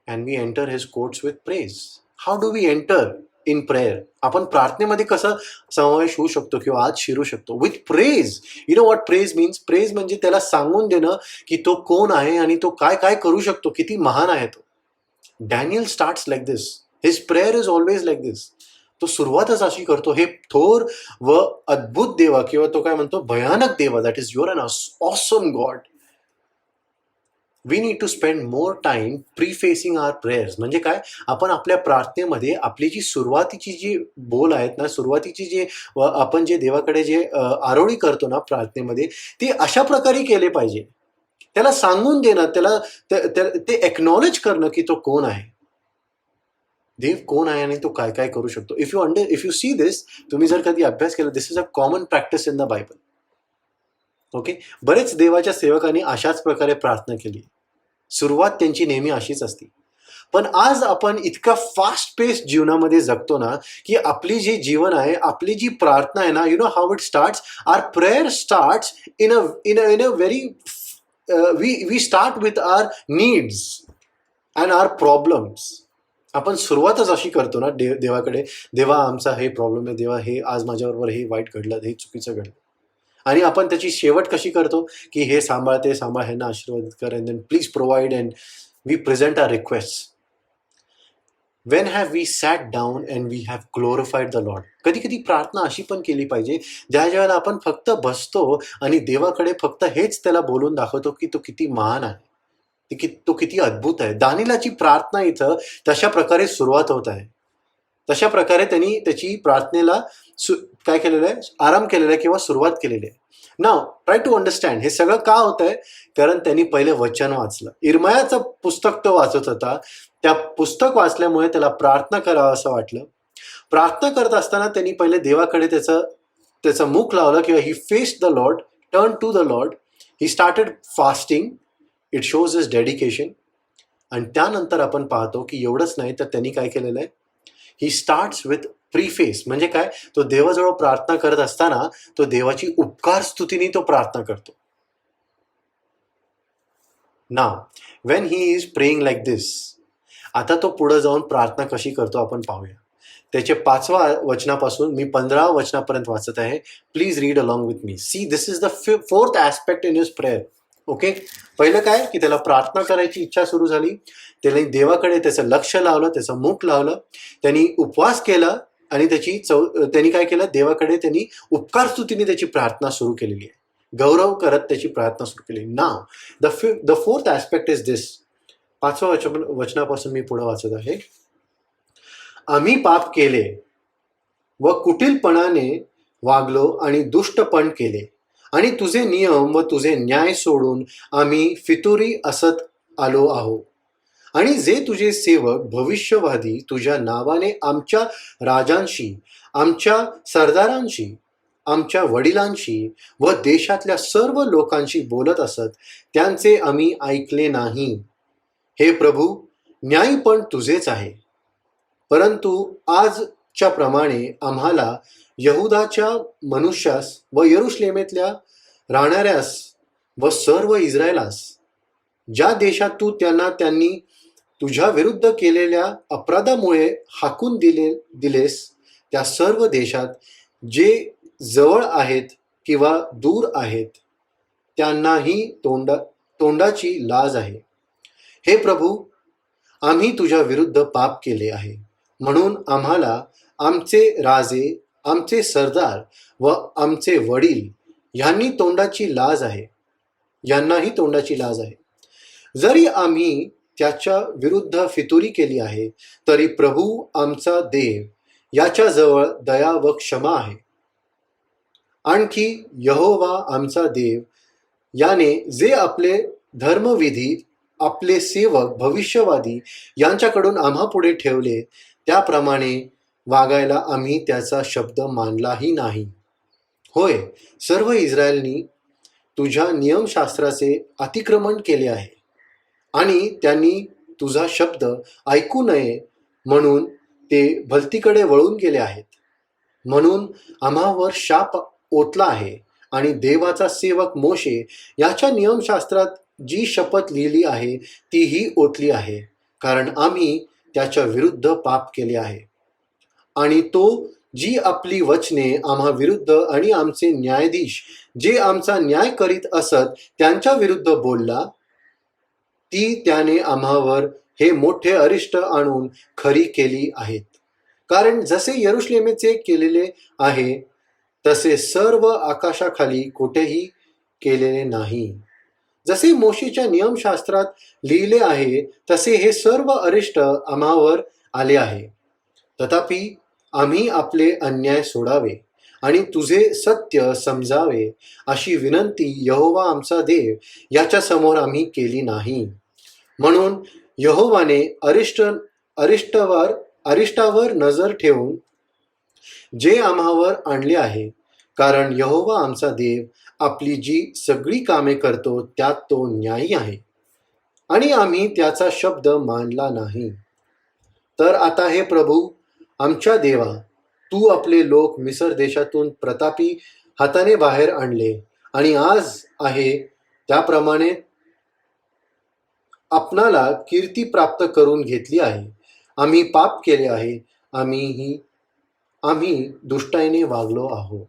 and we enter his courts with praise. How do we enter in prayer? आपण प्रार्थनेमध्ये कसं समावेश होऊ शकतो किंवा आज शिरू शकतो? With praise. You know what praise means? Praise म्हणजे त्याला सांगून देणं की तो कोण आहे आणि तो काय काय करू शकतो, किती महान आहे तो. Daniel starts like this. His prayer is always like this. तो सुरुवातच अशी करतो. हे थोर व अद्भुत देवा किंवा तो काय म्हणतो भयानक देवा, that is you're an awesome God. We need to spend more time prefacing our prayers. म्हणजे काय, आपण आपल्या प्रार्थनेमध्ये आपली जी सुरुवातीची जी बोल आहेत ना, सुरुवातीची जी आपण जे देवाकडे जे आरोळी करतो ना प्रार्थनेमध्ये, ते अशा प्रकारे केले पाहिजे. त्याला सांगून देणं, त्याला ते एक्नॉलेज करणं की तो कोण आहे, देव कोण आहे आणि तो काय काय करू शकतो. इफ यू सी दिस, तुम्ही जर कधी अभ्यास केला, this is a common practice in the Bible. Okay, बरेच देवाच्या सेवकांनी अशाच प्रकारे प्रार्थना केली. सुरुवात त्यांची नेहमी अशीच असते. पण आज आपण इतका फास्ट पेस जीवनामध्ये जगतो ना, की आपली जी जीवन आहे, आपली जी प्रार्थना आहे ना, you know how it starts, our prayer starts in a very we start with our needs and our problems. आपण सुरुवातच अशी करतो ना देवाकडे, देवा आमचा हे प्रॉब्लेम आहे, देवा हे आज माझ्याबरोबर हे वाईट घडलं, हे चुकीचं घडलं. आणि आपण त्याची शेवट कशी करतो की हे सांभाळ, ते सांभाळ, ह्यांना आशीर्वादित कर, and then please provide, and we present our request. When have we sat down and we have glorified the Lord. कधी कधी प्रार्थना अशी पण केली पाहिजे, ज्या वेळेला आपण फक्त बसतो आणि देवाकडे फक्त हेच त्याला बोलून दाखवतो की तो किती महान आहे, तो किती अद्भुत आहे. दानिलाची प्रार्थना इथं तशा प्रकारे सुरुवात होत आहे. तशा प्रकारे त्यांनी त्याची प्रार्थनेला काय केलेलं आहे, आराम केलेला आहे किंवा सुरुवात केलेली आहे. नाव ट्राय टू अंडरस्टँड हे सगळं का होत आहे. कारण त्यांनी पहिले वचन वाचलं. इर्मयाचं पुस्तक तो वाचत होता. त्या पुस्तक वाचल्यामुळे त्याला प्रार्थना करावं असं वाटलं. प्रार्थना करत असताना त्यांनी पहिले देवाकडे त्याचं मुख लावलं किंवा he faced the lord, turn to the lord. He started fasting. It shows his dedication. आणि त्यानंतर आपण पाहतो की एवढंच नाही तर त्यांनी काय केलेलं आहे, ही स्टार्ट्स विथ प्रीफेस. म्हणजे काय, तो देवाजवळ प्रार्थना करत असताना तो देवाची उपकार स्तुतीने तो प्रार्थना करतो. Now when he is praying like this, आता तो पुढे जाऊन प्रार्थना कशी करतो आपण पाहूया. त्याचे 5व्या वचनापासून मी 15व्या वचनापर्यंत वाचत आहे. Please read along with me. See, this is the 4th aspect in his prayer. Okay, पहिलं काय की त्याला प्रार्थना करायची इच्छा सुरू झाली. त्याने देवाकडे त्याचं लक्ष लावलं, त्याचं मुख लावलं, त्यांनी उपवास केला आणि त्यांनी काय केलं, देवाकडे त्यांनी उपकार स्तुतीने त्याची प्रार्थना सुरू केलेली आहे. गौरव करत त्याची प्रार्थना सुरू केली. Now the 4th aspect is this. 5व्या वचनापासून मी पुढे वाचत आहे. आम्ही पाप केले व कुटिलपणाने वागलो आणि दुष्टपण केले, आणि तुझे नियम व तुझे न्याय सोडून आम्ही फितुरी असत आलो आहोत. आणि जे तुझे सेवक भविष्यवादी तुझ्या नावाने आमच्या राजांशी, आमच्या सरदारांशी, आमच्या वडिलांशी व देशातल्या सर्व लोकांशी बोलत असत, त्यांचे आम्ही ऐकले नाही. हे प्रभू, न्याय पण तुझेच आहे. परंतु आजच्या प्रमाणे आम्हाला यहुदाच्या मनुष्यास व यरुशलेमेतल्या राहणाऱ्यास व सर्व इस्रायलास, ज्या देशात तू त्यांनी तुझ्या विरुद्ध केलेल्या अपराधामुळे हाकून दिलेस, त्या सर्व देशात जे जवळ आहेत किंवा दूर आहेत, त्यांनाही तोंडाची लाज आहे. हे प्रभू, आम्ही तुझ्या विरुद्ध पाप केले आहे, म्हणून आम्हाला आमचे राजे, आमचे सरदार व आमचे वडील यांनाही तोंडाची लाज आहे. जरी आम्ही त्याच्या विरुद्ध फितुरी केली आहे, तरी प्रभू आमचा देव याच्याजवळ दया व क्षमा आहे. आणखी यहोवा आमचा देव याने जे आपले धर्मविधी आपले सेवक भविष्यवादी यांच्याकडून आम्हा पुढे ठेवले, त्याप्रमाणे वागायला आम्ही त्याचा शब्द मानलाही नाही. होय, सर्व इस्रायलनी तुझ्या नियमशास्त्राचे अतिक्रमण केले आहे आणि त्यांनी तुझा शब्द ऐकू नये म्हणून ते भलतीकडे वळून गेले आहेत. म्हणून आम्हावर शाप ओतला आहे आणि देवाचा सेवक मोशे याच्या नियमशास्त्रात जी शपथ लिहिली आहे तीही ओतली आहे, कारण आम्ही त्याच्या विरुद्ध पाप केले आहे. आणि तो जी आपली वचने आम्हा विरुद्ध आणि आमचे न्यायाधीश जे आमचा न्याय करीत असत त्यांच्या विरुद्ध बोलला, ती त्याने आम्हावर हे मोठे अरिष्ट आणून खरी केली आहेत. कारण जसे यरुशलेमेचे केलेले आहे तसे सर्व आकाशाखाली कोठेही केलेले नाही. जसे मोशेच्या नियमशास्त्रात लिहिले आहे तसे हे सर्व अरिष्ट आम्हावर आले आहे. तथापि आम्ही आपले अन्याय सोडावे आणि तुझे सत्य समजावे अशी विनंती यहोवा आमचा देव याच्या समोर आम्ही केली नाही. म्हणून यहोवाने अरिष्टावर नजर ठेवून जे आम्हावर आणले आहे, कारण यहोवा आमचा देव आपली जी सगळी कामे करतो त्यात तो न्यायी आहे आणि आम्ही त्याचा शब्द मानला नाही. तर आता हे प्रभू आमच्या देवा, तू आपले लोक मिसर देशातून प्रतापी हाताने बाहेर आणले आणि आज आहे त्याप्रमाणे आपणाला कीर्ती प्राप्त करून घेतली आहे. आम्ही पाप केले आहे, आम्ही दुष्टाईने वागलो आहोत.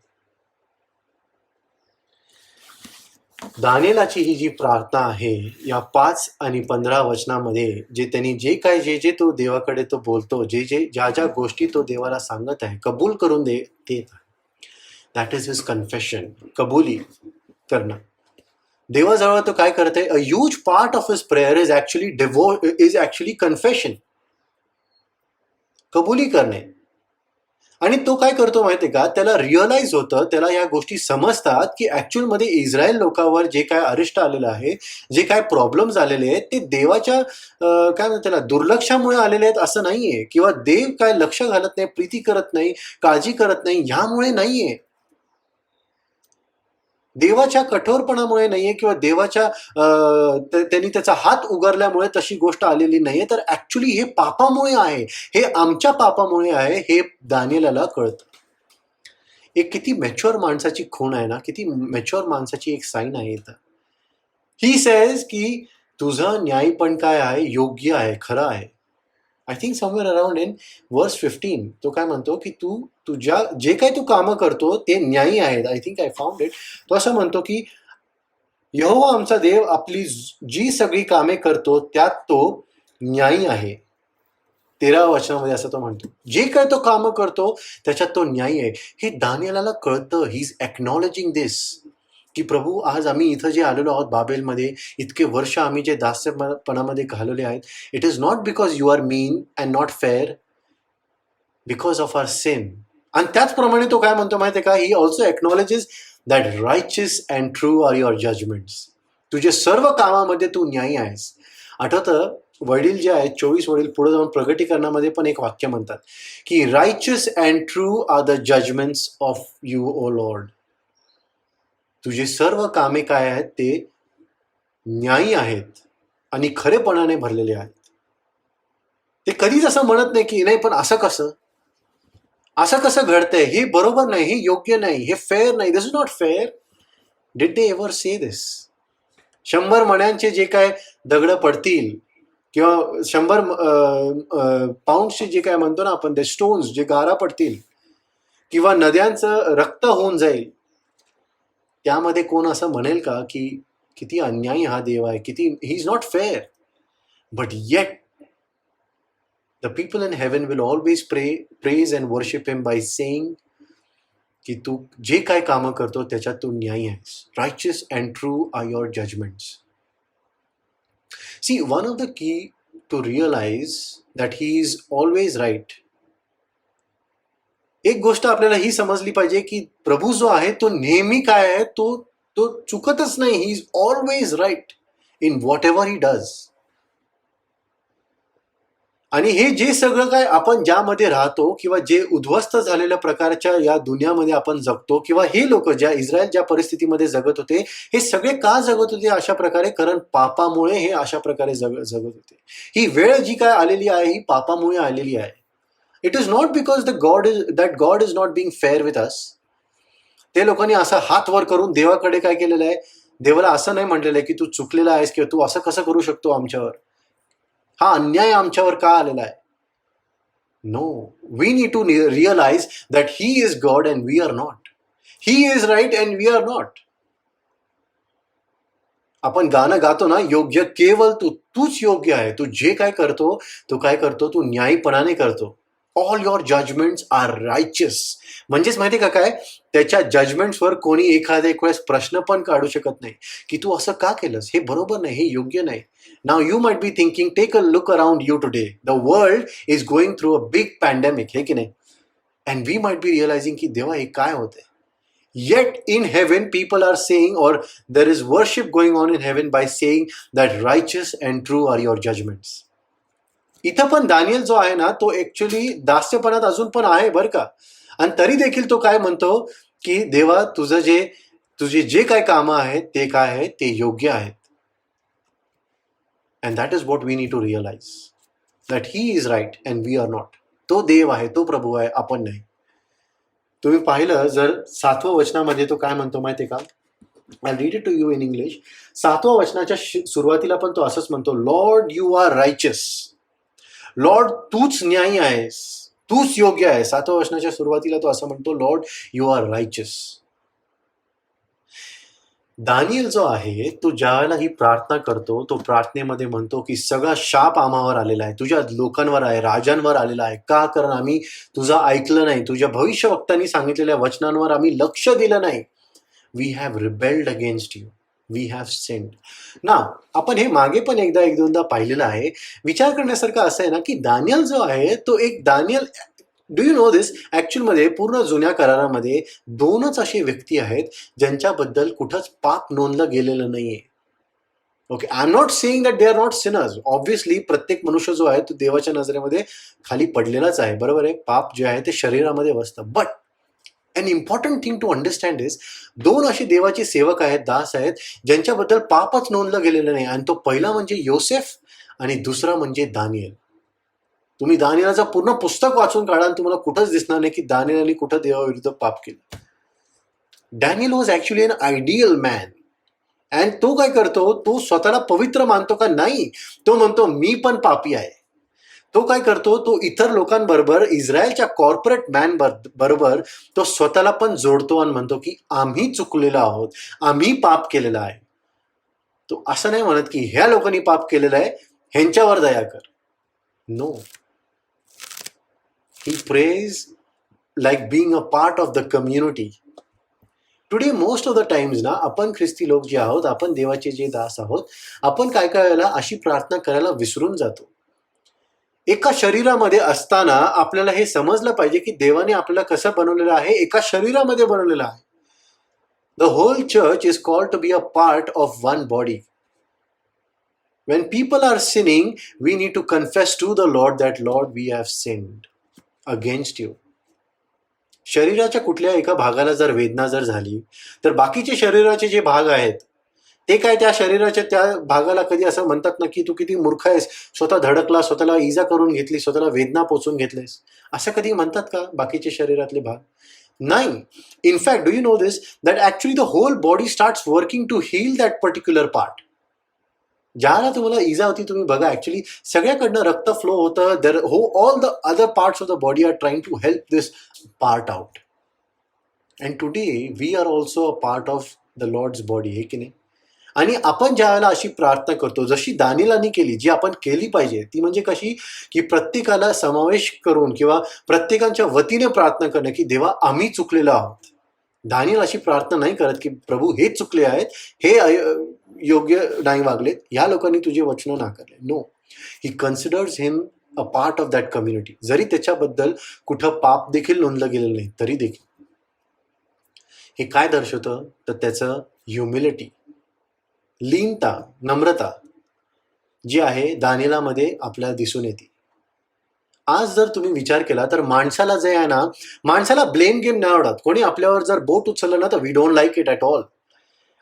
दानिएलाची ही जी प्रार्थना आहे या 5 आणि 15 वचनामध्ये जे त्यांनी जे तो देवाकडे तो बोलतो, ज्या गोष्टी तो देवाला सांगत आहे, कबूल करून देत आहे, दॅट इज हिज कन्फेशन. कबुली करणं. देवाजवळ तो काय करत आहे? A huge part of his prayer is actually confession, कबुली करणे. आणि तो काय करतो माहिती आहे का? त्याला रिअलाइज होतं, त्याला या गोष्टी समजतात की ॲक्च्युअलमध्ये इस्रायल लोकांवर जे काय अरिष्ट आलेलं आहे, जे काय प्रॉब्लेम्स आलेले आहेत ते देवाच्या काय म्हणतात त्याला दुर्लक्षामुळे आलेले आहेत असं नाहीये, किंवा देव काय लक्ष घालत नाही, प्रीती करत नाही, काळजी करत नाही, ह्यामुळे नाहीये. देवाच्या कठोरपणामुळे नाहीये किंवा देवाच्या त्यांनी त्याचा हात उगारल्यामुळे तशी गोष्ट आलेली नाहीये, तर ॲक्च्युली हे पापामुळे आहे, हे आमच्या पापामुळे आहे, हे दानिएलाला कळतं. एक किती मॅच्युअर माणसाची खूण आहे ना, किती मॅच्युअर माणसाची एक साईन आहे इथं. ही सेज की तुझं न्याय पण काय आहे, योग्य आहे, खरं आहे. I think somewhere around in वर्स 15 तो काय म्हणतो की तुझ्या जे काही तू कामं करतो ते न्यायी आहेत. I think I found it. तो असं म्हणतो की यहोवा आमचा देव आपली जी सगळी कामे करतो त्यात तो न्यायी आहे. 13 वचनामध्ये असं तो म्हणतो, जे काय तो कामं करतो त्याच्यात तो न्यायी आहे. हे दानिएलाला कळतं. ही इज एक्नॉलेजिंग दिस की प्रभू, आज आम्ही इथं जे आलेलो आहोत बाबेलमध्ये, इतके वर्ष आम्ही जे दास्यपणामध्ये घालवले आहेत, it is not because you are mean and not fair, because of our sin. आणि त्याचप्रमाणे तो काय म्हणतो माहिती आहे का? He also acknowledges that righteous and true are your judgments. तुझे सर्व कामामध्ये तू न्यायी आहेस. आठवतं वडील जे आहेत 24 वडील पुढे जाऊन प्रगटीकरणामध्ये पण एक वाक्य म्हणतात की righteous and true are the judgments of you O Lord. तुझे सर्व कामे काय आहेत ते न्यायी आहेत आणि खरेपणाने भरलेले आहेत. ते कधीच असं म्हणत नाही की नाही पण असं कसं घडतंय, हे बरोबर नाही, हे योग्य नाही, हे फेअर नाही, this is not fair. Did they ever say this? 100 मण्यांचे जे काय दगड पडतील किंवा 100 पाऊंड्सचे जे काय म्हणतो ना आपण, ते स्टोन्स जे गारा पडतील किंवा नद्यांचं रक्त होऊन जाईल, त्यामध्ये कोण असं म्हणेल का की किती अन्यायी हा देव आहे, किती ही is not fair? But eight the people in heaven will always praise and worship him by saying की तू जे काय कामं करतो त्याच्यात तू न्यायी आहेस. Righteous and true are your judgments. See, one of the key to realize that he is always right. एक गोष्ट आपल्याला ही समजली पाहिजे की प्रभू जो आहे तो नेहमी काय आहे, तो चुकतच नाही. He is always right in whatever he does. आणि हे जे सगळं काय आपण ज्यामध्ये राहतो किंवा जे उद्ध्वस्त झालेल्या प्रकारच्या या दुनियामध्ये आपण जगतो, किंवा हे लोक इस्रायल ज्या परिस्थितीमध्ये जगत होते, हे सगळे का जगत होते अशा प्रकारे? कारण पापामुळे हे अशा प्रकारे जगत होते. ही वेळ जी काय आलेली आहे ही पापामुळे आलेली आहे. It is not because that God is not being fair with us. ते लोकांनी असा हात वर करून देवाकडे काय केलेलं आहे, देवाला असं नाही म्हटलेलं आहे की तू चुकलेला आहेस किंवा तू असं कसं करू शकतो आमच्यावर, हा अन्याय आमच्यावर का आलेला आहे. No, we need to realise that he is God and we are not. He is right and we are not. आपण गाणं गातो ना, योग्य केवळ तूच योग्य आहे. तू जे काय करतो, तू न्यायीपणाने करतो. All your judgments are righteous. म्हणजेच माहिती का काय, त्याच्या जजमेंट्सवर कोणी एखाद्या एक वेळेस प्रश्न पण काढू शकत नाही की तू असं का केलंस, हे बरोबर नाही, हे योग्य नाही. Now you might be thinking, take a look around you today. The world is going through a big pandemic, हे की नाही? And we might be realizing की देवा हे काय होतंय. Yet in heaven, people are saying, or there is worship going on in heaven by saying that righteous and true are your judgments. इथं पण दानियल जो आहे ना, तो ऍक्च्युली दास्यपणात अजून पण आहे बरं का. आणि तरी देखील तो काय म्हणतो की देवा, तुझे जे काय कामं आहेत ते काय आहेत, ते योग्य आहेत. And that is what we need to realise, that he is right and we are not. तो देव आहे, तो प्रभू आहे, आपण नाही. तुम्ही पाहिलं जर 7व्या वचनामध्ये तो काय म्हणतो माहितीये का? I read it to you in English. 7व्या वचनाच्या सुरुवातीला पण तो असंच म्हणतो, Lord you are righteous. Lord तूच न्यायी आहेस, तूच योग्य आहे. 7व्या वचनाच्या सुरुवातीला तो असं म्हणतो, लॉर्ड यू आर रायचियस. दानियल जो आहे तो ज्यावेळेला ही प्रार्थना करतो, तो प्रार्थनेमध्ये म्हणतो की सगळा शाप आम्हावर आलेला आहे, तुझ्या लोकांवर आहे, राजांवर आलेला आहे. का? कारण आम्ही तुझं ऐकलं नाही, तुझ्या भविष्यवक्त्यांनी सांगितलेल्या वचनांवर आम्ही लक्ष दिलं नाही. We have rebelled against you, we have sinned. ना आपण हे मागे पण एक दोनदा पाहिलेलं आहे. विचार करण्यासारखं असं आहे ना की दानियल जो आहे तो एक दानियल, डू यू नो दिस, ॲक्च्युअलमध्ये पूर्ण जुन्या करारामध्ये 2च असे व्यक्ती आहेत ज्यांच्याबद्दल कुठंच पाप नोंदलं गेलेलं नाहीये. Okay, I am not saying that they are not Sinners. Obviously प्रत्येक मनुष्य जो आहे तो देवाच्या नजरेमध्ये खाली पडलेलाच आहे, बरोबर आहे. पाप जे आहे ते शरीरामध्ये बसतं. But an important thing to understand is, 2 असे देवाचे सेवक आहेत, दास आहेत, ज्यांच्याबद्दल पापच नोंदलं गेलेलं नाही. आणि तो पहिला म्हणजे योसेफ आणि दुसरा म्हणजे दानियल. तुम्ही दानियलाचं पूर्ण पुस्तक वाचून काढा आणि तुम्हाला कुठंच दिसणार नाही की दानियलाने कुठं देवाविरुद्ध पाप केलं. Daniel was actually an ideal man. And तो काय करतो, तो स्वतःला पवित्र मानतो का? नाही. तो म्हणतो मी पण पापी आहे. तो काय करतो, तो इतर लोकांबरोबर, इस्रायलच्या कॉर्पोरेट मॅन बरोबर तो स्वतःला पण जोडतो आणि म्हणतो की आम्ही चुकलेलो आहोत, आम्ही पाप केलेला आहे. तो असं नाही म्हणत की ह्या लोकांनी पाप केलेलं आहे, ह्यांच्यावर दया कर. No, he prays like being a part of the community. Today most of the times ना, आपण ख्रिस्ती लोक जे आहोत, आपण देवाचे जे दास आहोत, आपण काय काय वेळेला अशी प्रार्थना करायला विसरून जातो. एका शरीरामध्ये असताना आपल्याला हे समजलं पाहिजे की देवाने आपल्याला कसं बनवलेलं आहे, एका शरीरामध्ये बनवलेलं आहे. The whole church is called to be a part of one body. When people are sinning, we need to confess to the Lord that, Lord, we have sinned against you. शरीराच्या कुठल्या एका भागाला जर वेदना जर झाली, तर बाकीचे शरीराचे जे भाग आहेत ते काय त्या शरीराच्या त्या भागाला कधी असं म्हणतात ना की तू किती मूर्ख आहेस, स्वतः धडकला, स्वतःला इजा करून घेतली, स्वतःला वेदना पोचून घेतलेस, असं कधी म्हणतात का बाकीचे शरीरातले भाग? नाही. In fact, do you know this, that actually the whole body starts working to heal that particular part. ज्याला तुम्हाला इजा होती, तुम्ही बघा, ॲक्च्युली सगळ्याकडनं रक्त फ्लो होतं. There all the other parts of the body are trying to help this part out. And today we are also a part of the Lord's body, हे की नाही? आणि आपण ज्या वेळेला अशी प्रार्थना करतो, जशी दानियेलाने केली, जी आपण केली पाहिजे, ती म्हणजे कशी की प्रत्येकाला समावेश करून किंवा प्रत्येकाच्या वतीने प्रार्थना करणं की देवा, आम्ही चुकलेलो आहोत. दानियल अशी प्रार्थना नाही करत की प्रभू हे चुकले आहेत, हे योग्य नाही वागलेत, या लोकांनी तुझे वचनं नाकारले. No, he considers him a part of that community. जरी त्याच्याबद्दल कुठं पाप देखील नोंदलं गेलेलं नाही तरी देखील. हे काय दर्शवतं, तर त्याचं ह्युमिलिटी, लीनता, नम्रता जी आहे दानियेलामध्ये आपल्याला दिसून येते. आज जर तुम्ही विचार केला तर माणसाला जे आहे ना, माणसाला ब्लेम गेम नाही आवडत. कोणी आपल्यावर जर बोट उचललं ना तर we don't like it at all.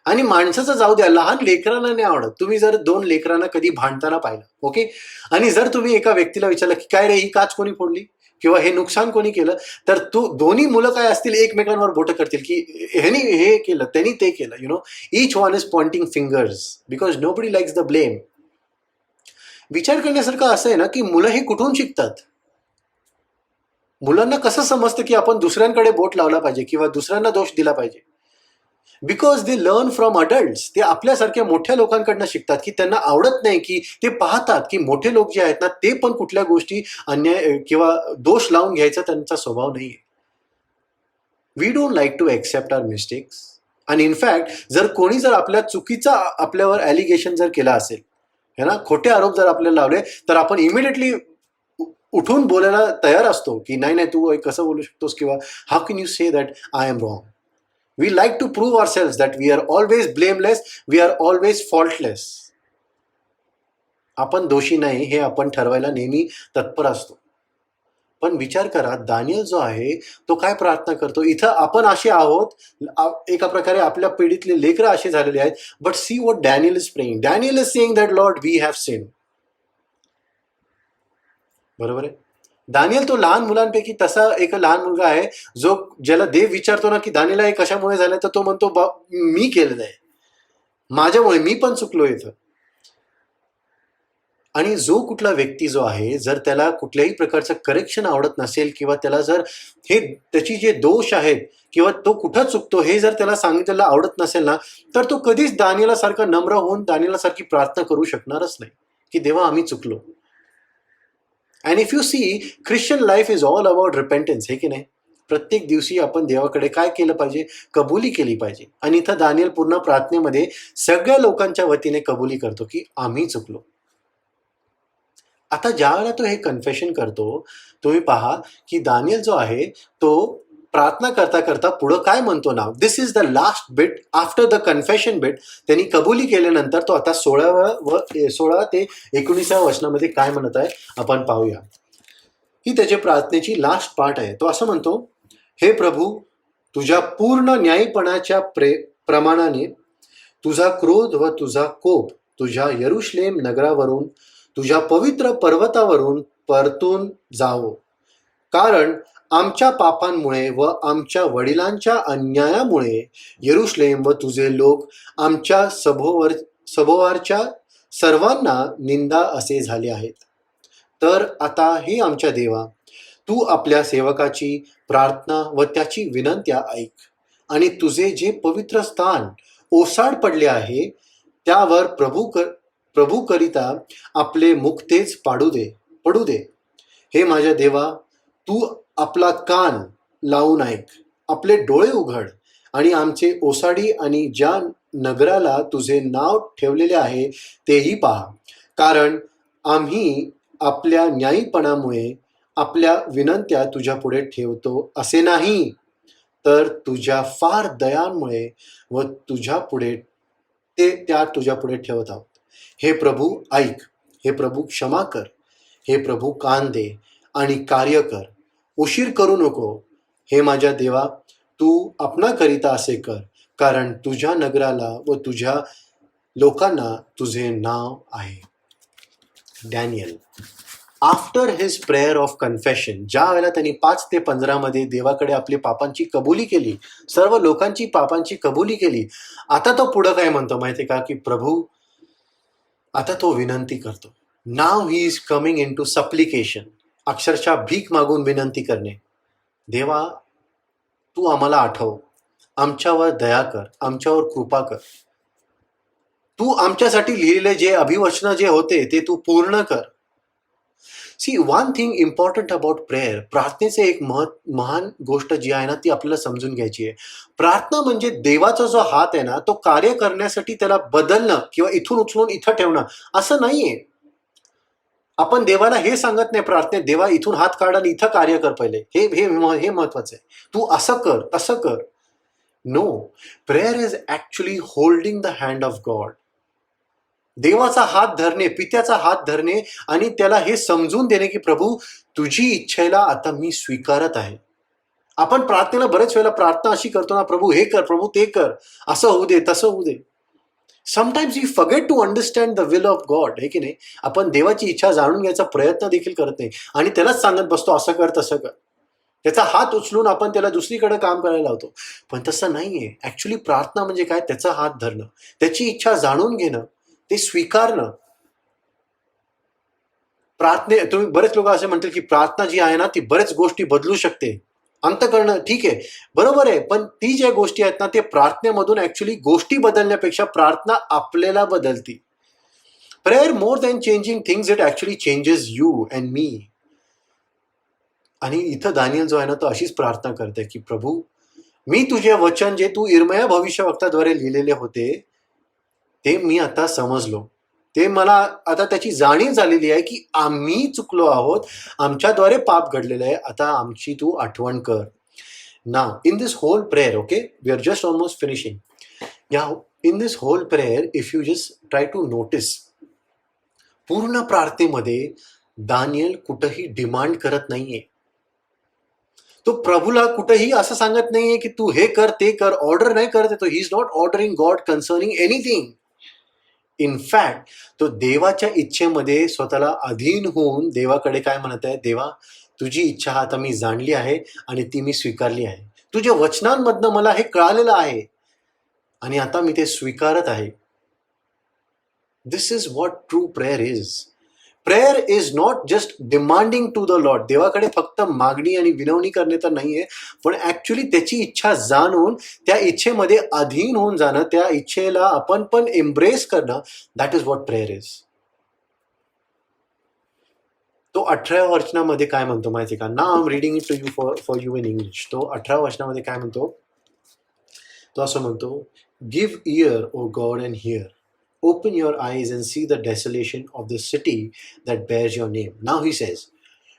आणि माणसाचं जाऊ द्या, लहान लेकरांना नाही आवडत. तुम्ही जर 2 लेकरांना कधी भांडताना पाहिलं, ओके, आणि जर तुम्ही एका व्यक्तीला विचारलं की काय रे, ही काच कोणी फोडली किंवा हे नुकसान कोणी केलं, तर दोन्ही मुलं काय असतील, एकमेकांवर बोटं करतील की ह्यानी हे केलं, त्यांनी ते केलं. You know, each one is pointing fingers because nobody likes the blame. विचार करण्यासारखं असं आहे ना की मुलं हे कुठून शिकतात? मुलांना कसं समजतं की आपण दुसऱ्यांकडे बोट लावला पाहिजे किंवा दुसऱ्यांना दोष दिला पाहिजे? Because they learn from adults. ते आपल्यासारख्या मोठ्या लोकांकडनं शिकतात, की त्यांना आवडत नाही, की ते पाहतात की मोठे लोक जे आहेत ना, ते पण कुठल्या गोष्टी अन्याय किंवा दोष लावून घ्यायचा त्यांचा स्वभाव नाहीये. We don't like to accept our mistakes. आणि इनफॅक्ट जर आपल्या चुकीचा आपल्यावर ॲलिगेशन जर केला असेल, है ना, खोटे आरोप जर आपल्याला लावले, तर आपण इमिडिएटली उठून बोलायला तयार असतो, की नाही नाही तू कसं बोलू शकतोस, किंवा how can you say that I am wrong. We like to prove ourselves that we are always blameless, we are always faultless. आपण दोषी नाही हे आपण ठरवायला नेहमी तत्पर असतो. पण विचार करा, दानियल जो आहे तो काय प्रार्थना करतो. इथं आपण असे आहोत, एका प्रकारे आपल्या पिढीतले लेकरं असे झालेले आहेत. But see what Daniel is praying. Daniel is saying that lord we have sin. बरोबर आहे. दानियल तो लहान मुलांपैकी तसा एक लहान मुलगा आहे, जो ज्याला देव विचारतो ना, की दानियला हे कशामुळे झालं, तर तो म्हणतो मी केलेलं आहे, माझ्यामुळे, मी पण चुकलो इथं. आणि जो कुठला व्यक्ती जो आहे, जर त्याला कुठल्याही प्रकारचं करेक्शन आवडत नसेल, किंवा त्याला जर हे त्याची जे दोष आहेत किंवा तो कुठं चुकतो हे जर त्याला सांगितलेलं आवडत नसेल ना, तर तो कधीच दानियला सारखा नम्र होऊन दानियला सारखी प्रार्थना करू शकणारच नाही, की देवा आम्ही चुकलो. And if you see, Christian life is all about repentance, हे की नाही. प्रत्येक दिवशी आपण देवाकडे काय केलं पाहिजे, कबुली केली पाहिजे. आणि इथं दानियल पूर्ण प्रार्थनेमध्ये सगळ्या लोकांच्या वतीने कबुली करतो, की आम्ही चुकलो. आता ज्या वेळेला तो हे कन्फेशन करतो, तुम्ही पहा की दानियल जो आहे तो प्रार्थना करता करता पुढं काय म्हणतो ना. This is the last bit after the confession bit. त्यांनी कबुली केल्यानंतर तो आता 16 ते 19 वचनामध्ये काय म्हणत आहे आपण पाहूया. ही त्याच्या प्रार्थनेची लास्ट पार्ट आहे. तो असं म्हणतो, हे प्रभू, तुझ्या पूर्ण न्यायीपणाच्या प्रमाणाने तुझा क्रोध व तुझा कोप तुझ्या यरुशलेम नगरावरून, तुझ्या पवित्र पर्वतावरून परतून जावो. कारण आमच्या पापांमुळे व आमच्या वडिलांच्या अन्यायामुळे यरुशलेम व तुझे लोक आमच्या सभोवारच्या सर्वांना निंदा असे झाले आहेत. तर आता हे आमच्या देवा, तू आपल्या सेवकाची प्रार्थना व त्याची विनंत्या ऐक, आणि तुझे जे पवित्र स्थान ओसाड पडले आहे त्यावर प्रभू करिता आपले मुख तेच पडू दे. हे माझ्या देवा, तू आपला कान लावून ऐक, आपले डोळे उघड, आणि आमचे ओसाडी आणि ज्या नगराला तुझे नाव ठेवलेले आहे तेही पहा. कारण आम्ही आपल्या न्यायीपणामुळे आपल्या विनंत्या तुझ्या पुढे ठेवतो असे नाही, तर तुझ्या फार दयांमुळे व तुझ्या पुढे त्या तुझ्या पुढे ठेवत आहोत. हे प्रभू ऐक, हे प्रभू क्षमा कर, हे प्रभू कान दे आणि कार्य कर, उशीर करू नको. हे माझ्या देवा, तू आपणाकरिता असे कर, कारण तुझ्या नगराला व तुझ्या लोकांना तुझे नाव आहे. Daniel after his prayer of confession, ज्या वेळेला त्यांनी 5 ते 15 मध्ये देवाकडे आपली पापांची कबुली केली, सर्व लोकांची पापांची कबुली केली, आता तो पुढं काय म्हणतो माहिती का, की प्रभू, आता तो विनंती करतो. Now he is coming in to supplication. अक्षरशः भीक मागून विनंती करणे. देवा, तू आम्हाला आठव, आमच्यावर दया कर, आमच्यावर कृपा कर. तू आमच्यासाठी लिहिलेले जे अभिवचन जे होते ते तू पूर्ण कर. See, one thing important about prayer, प्रार्थनेचे एक महान गोष्ट जी आहे ना, ती आपल्याला समजून घ्यायची आहे. प्रार्थना म्हणजे देवाचा जो हात आहे ना, तो कार्य करण्यासाठी त्याला बदलणं किंवा इथून उचलून इथं ठेवणं असं नाहीये. आपण देवाला हे सांगत नाही प्रार्थनेत, देवा इथून हात काढ आणि इथं कार्य कर पहिले, हे महत्वाचं आहे, तू असं कर तसं कर. No, prayer is actually holding the hand of God. देवाचा हात धरणे, पित्याचा हात धरणे, आणि त्याला हे समजून देणे की प्रभू, तुझी इच्छेला आता मी स्वीकारत आहे. आपण प्रार्थनेला बरेच वेळेला प्रार्थना अशी करतो ना, प्रभू हे कर, प्रभू ते कर, असं होऊ दे, तसं होऊ दे. Sometimes we forget to understand the will of God, हे की नाही. आपण देवाची इच्छा जाणून घ्यायचा प्रयत्न देखील करत नाही, आणि त्यालाच सांगत बसतो असं कर तसं कर. त्याचा हात उचलून आपण त्याला दुसरीकडे काम करायला लावतो. पण तसं नाहीये. ऍक्च्युली प्रार्थना म्हणजे काय, त्याचा हात धरणं, त्याची इच्छा जाणून घेणं, ते स्वीकारणं. तुम्ही बरेच लोक असे म्हणतील की प्रार्थना जी आहे ना, ती बरेच गोष्टी बदलू शकते. अंतःकरण ठीक आहे, बरोबर आहे, पण ती ज्या गोष्टी आहेत ना, ते प्रार्थनेमधून ऍक्च्युली गोष्टी बदलण्यापेक्षा प्रार्थना आपल्याला बदलती. Prayer more than changing things, it actually changes you and me. आणि इथं दानियल जो आहे ना, तो अशीच प्रार्थना करते की प्रभू, मी तुझे वचन जे तू इर्मया भविष्यवक्त्याद्वारे लिहिलेले होते ते मी आता समजलो. ते मला आता त्याची जाणीव झालेली आहे की आम्ही चुकलो आहोत, आमच्याद्वारे पाप घडलेलं आहे, आता आमची तू आठवण कर. Now, in this whole prayer, okay, we are just almost finishing. Yeah, in this whole prayer, if you just try to notice, पूर्ण प्रार्थनेमध्ये दानियल कुठंही डिमांड करत नाहीये. तो प्रभूला कुठेही असं सांगत नाहीये की तू हे कर ते कर, ऑर्डर नाही करत तो. ही is not ordering God concerning anything. In fact तो देवाच्या इच्छेमध्ये स्वतःला अधीन होऊन देवाकडे काय म्हणत आहे, देवा तुझी इच्छा आता मी जाणली आहे आणि ती मी स्वीकारली आहे. तुझ्या वचनांमधनं मला हे कळालेलं आहे आणि आता मी ते स्वीकारत आहे. This is what true prayer is. Prayer is not just demanding to the Lord. देवाकडे फक्त मागणी आणि विनवणी करणे तर नाहीये, पण ऍक्च्युली त्याची इच्छा जाणून त्या इच्छेमध्ये अधीन होऊन जाणं, त्या इच्छेला आपण पण एम्ब्रेस करणं, that is what prayer is. तो 18व्या वचनामध्ये काय म्हणतो माहिती का? Now I am reading it to you for you in English. तो 18व्या वचनामध्ये काय म्हणतो, तो असं म्हणतो, give ear O God and hear, open your eyes and see the desolation of the city that bears your name. Now he says,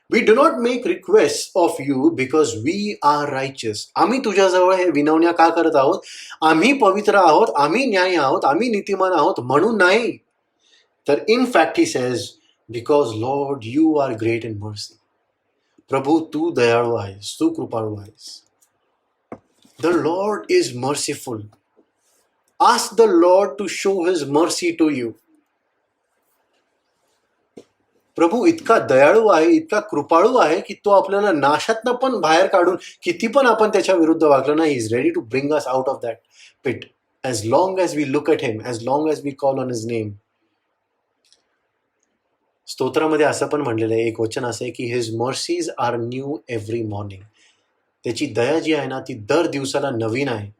we do not make requests of you because we are righteous. आम्ही तुझ्याजवळ हे विनवण्या का करत आहोत? आम्ही पवित्र आहोत, आम्ही न्यायी आहोत, आम्ही नीतिमान आहोत म्हणून नाही. तर in fact he says, because Lord you are great in mercy. प्रभू तू दयाळू आहेस, तू कृपाळू आहेस. The Lord is merciful. Ask the Lord to show his mercy to you. प्रभू इतका दयाळू आहे, इतका कृपाळू आहे की तो आपल्याला नाशातनं पण बाहेर काढून, किती पण आपण त्याच्या विरुद्ध वागलो ना, he is ready to bring us out of that pit, as long as we look at him, as long as we call on his name. स्तोत्रामध्ये असं पण म्हणलेलं आहे, एक वचन असं आहे की his mercies are new every morning. त्याची दया जी आहे ना, ती दर दिवसाला नवीन आहे.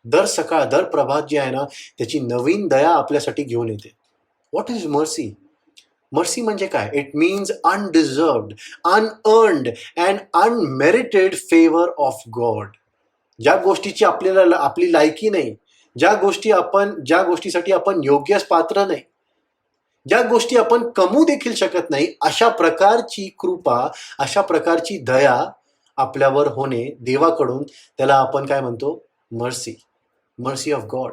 दर सकाळ, दर प्रभात जी आहे ना, त्याची नवीन दया आपल्यासाठी घेऊन येते. What is mercy? मर्सी म्हणजे काय? It means undeserved, unearned and unmerited favour of God. ज्या गोष्टीची आपल्याला आपली लायकी नाही, ज्या गोष्टीसाठी आपण योग्यच पात्र नाही, ज्या गोष्टी आपण कमवू देखील शकत नाही, अशा प्रकारची कृपा, अशा प्रकारची दया आपल्यावर होणे देवाकडून, त्याला आपण काय म्हणतो? मर्सी. Mercy of God.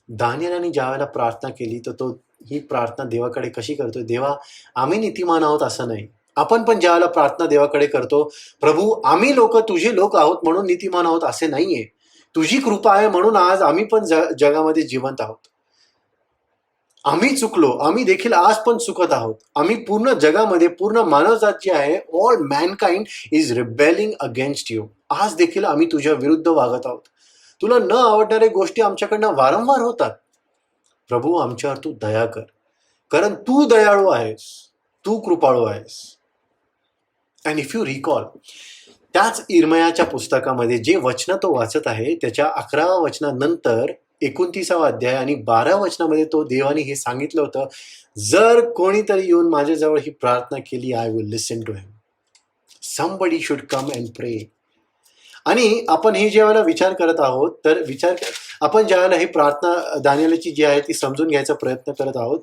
दानिएलाने ज्या वेळेला प्रार्थना केली तर तो ही प्रार्थना देवाकडे कशी करतोय? देवा आम्ही नीतिमान आहोत असं नाही. आपण पण ज्या वेळेला प्रार्थना देवाकडे करतो, प्रभू आम्ही लोक तुझे लोक आहोत म्हणून नीतिमान आहोत असे नाहीये. तुझी कृपा आहे म्हणून आज आम्ही पण जगामध्ये जिवंत आहोत. आम्ही चुकलो, आम्ही देखील आज पण चुकत आहोत. आम्ही पूर्ण जगामध्ये, पूर्ण मानवजात जी आहे, all Mankind is rebelling against you. आज देखील आम्ही तुझ्या विरुद्ध वागत आहोत. तुला न आवडणाऱ्या गोष्टी आमच्याकडनं वारंवार होतात. प्रभू आमच्यावर तू दया कर, कारण तू दयाळू आहेस, तू कृपाळू आहेस. अँड इफ यू रिकॉल, त्याच इर्मयाच्या पुस्तकामध्ये जे वचन तो वाचत आहे, त्याच्या 11व्या वचनानंतर 29वा अध्याय आणि 12व्या वचनामध्ये तो देवाने हे सांगितलं होतं, जर कोणीतरी येऊन माझ्याजवळ ही प्रार्थना केली, I will listen to him. Somebody should come and pray. आणि आपण हे ज्यावेळेला विचार करत आहोत, तर आपण ज्यावेळेला ही प्रार्थना दानिएलची जी आहे ती समजून घ्यायचा प्रयत्न करत आहोत,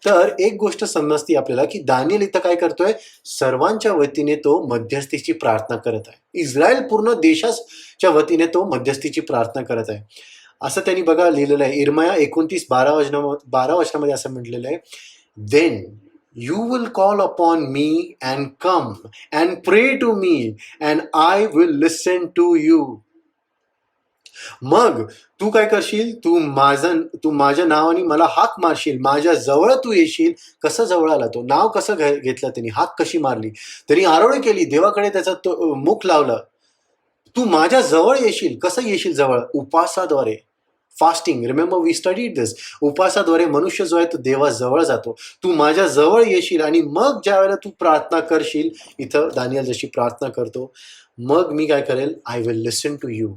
तर एक गोष्ट समजते आपल्याला की दानिएल इथं काय करतोय? सर्वांच्या वतीने तो मध्यस्थीची प्रार्थना करत आहे. इस्रायल पूर्ण देशाच्या वतीने तो मध्यस्थीची प्रार्थना करत आहे. असं त्यांनी बघा लिहिलेलं आहे. इर्मया 29:12 वचनामध्ये असं म्हटलेलं आहे, then you will call upon me and come and pray to me and I will listen to you. मग तू काय करशील? तू माझ्या नावाने मला हाक मारशील, माझ्या जवळ तू येशील. कसं जवळ आला तो? नाव कसं घेतलं त्यांनी? हाक कशी मारली? त्यांनी आरोळी केली, देवाकडे त्याचं मुख लावलं. तू माझ्या जवळ येशील. कसं येशील जवळ? उपासाद्वारे, फास्टिंग, रिमेंबर वी स्टडीड दिस. उपासाद्वारे मनुष्य जो आहे तो देवाजवळ जातो. तू माझ्या जवळ येशील आणि मग ज्या वेळेला तू प्रार्थना करशील, इथं दानियल जशी प्रार्थना करतो, मग मी काय करेल, I will listen to you.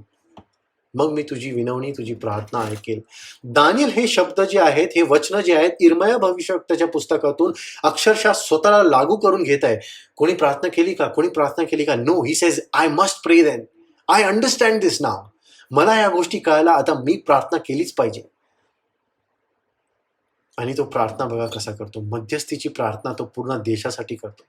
मग मी तुझी विनवणी, तुझी प्रार्थना ऐकेल. दानियल हे शब्द जे आहेत, हे वचनं जे आहेत, इर्मया भविष्यवक्त्याच्या पुस्तकातून अक्षरशः स्वतःला लागू करून घेत आहे. कोणी प्रार्थना केली का, कोणी प्रार्थना केली का? No, he says I must pray then. I understand this now. मला या गोष्टी कळायला आता मी प्रार्थना केलीच पाहिजे. आणि तो प्रार्थना बघा कसा करतो, मध्यस्थीची प्रार्थना तो पूर्ण देशासाठी करतो.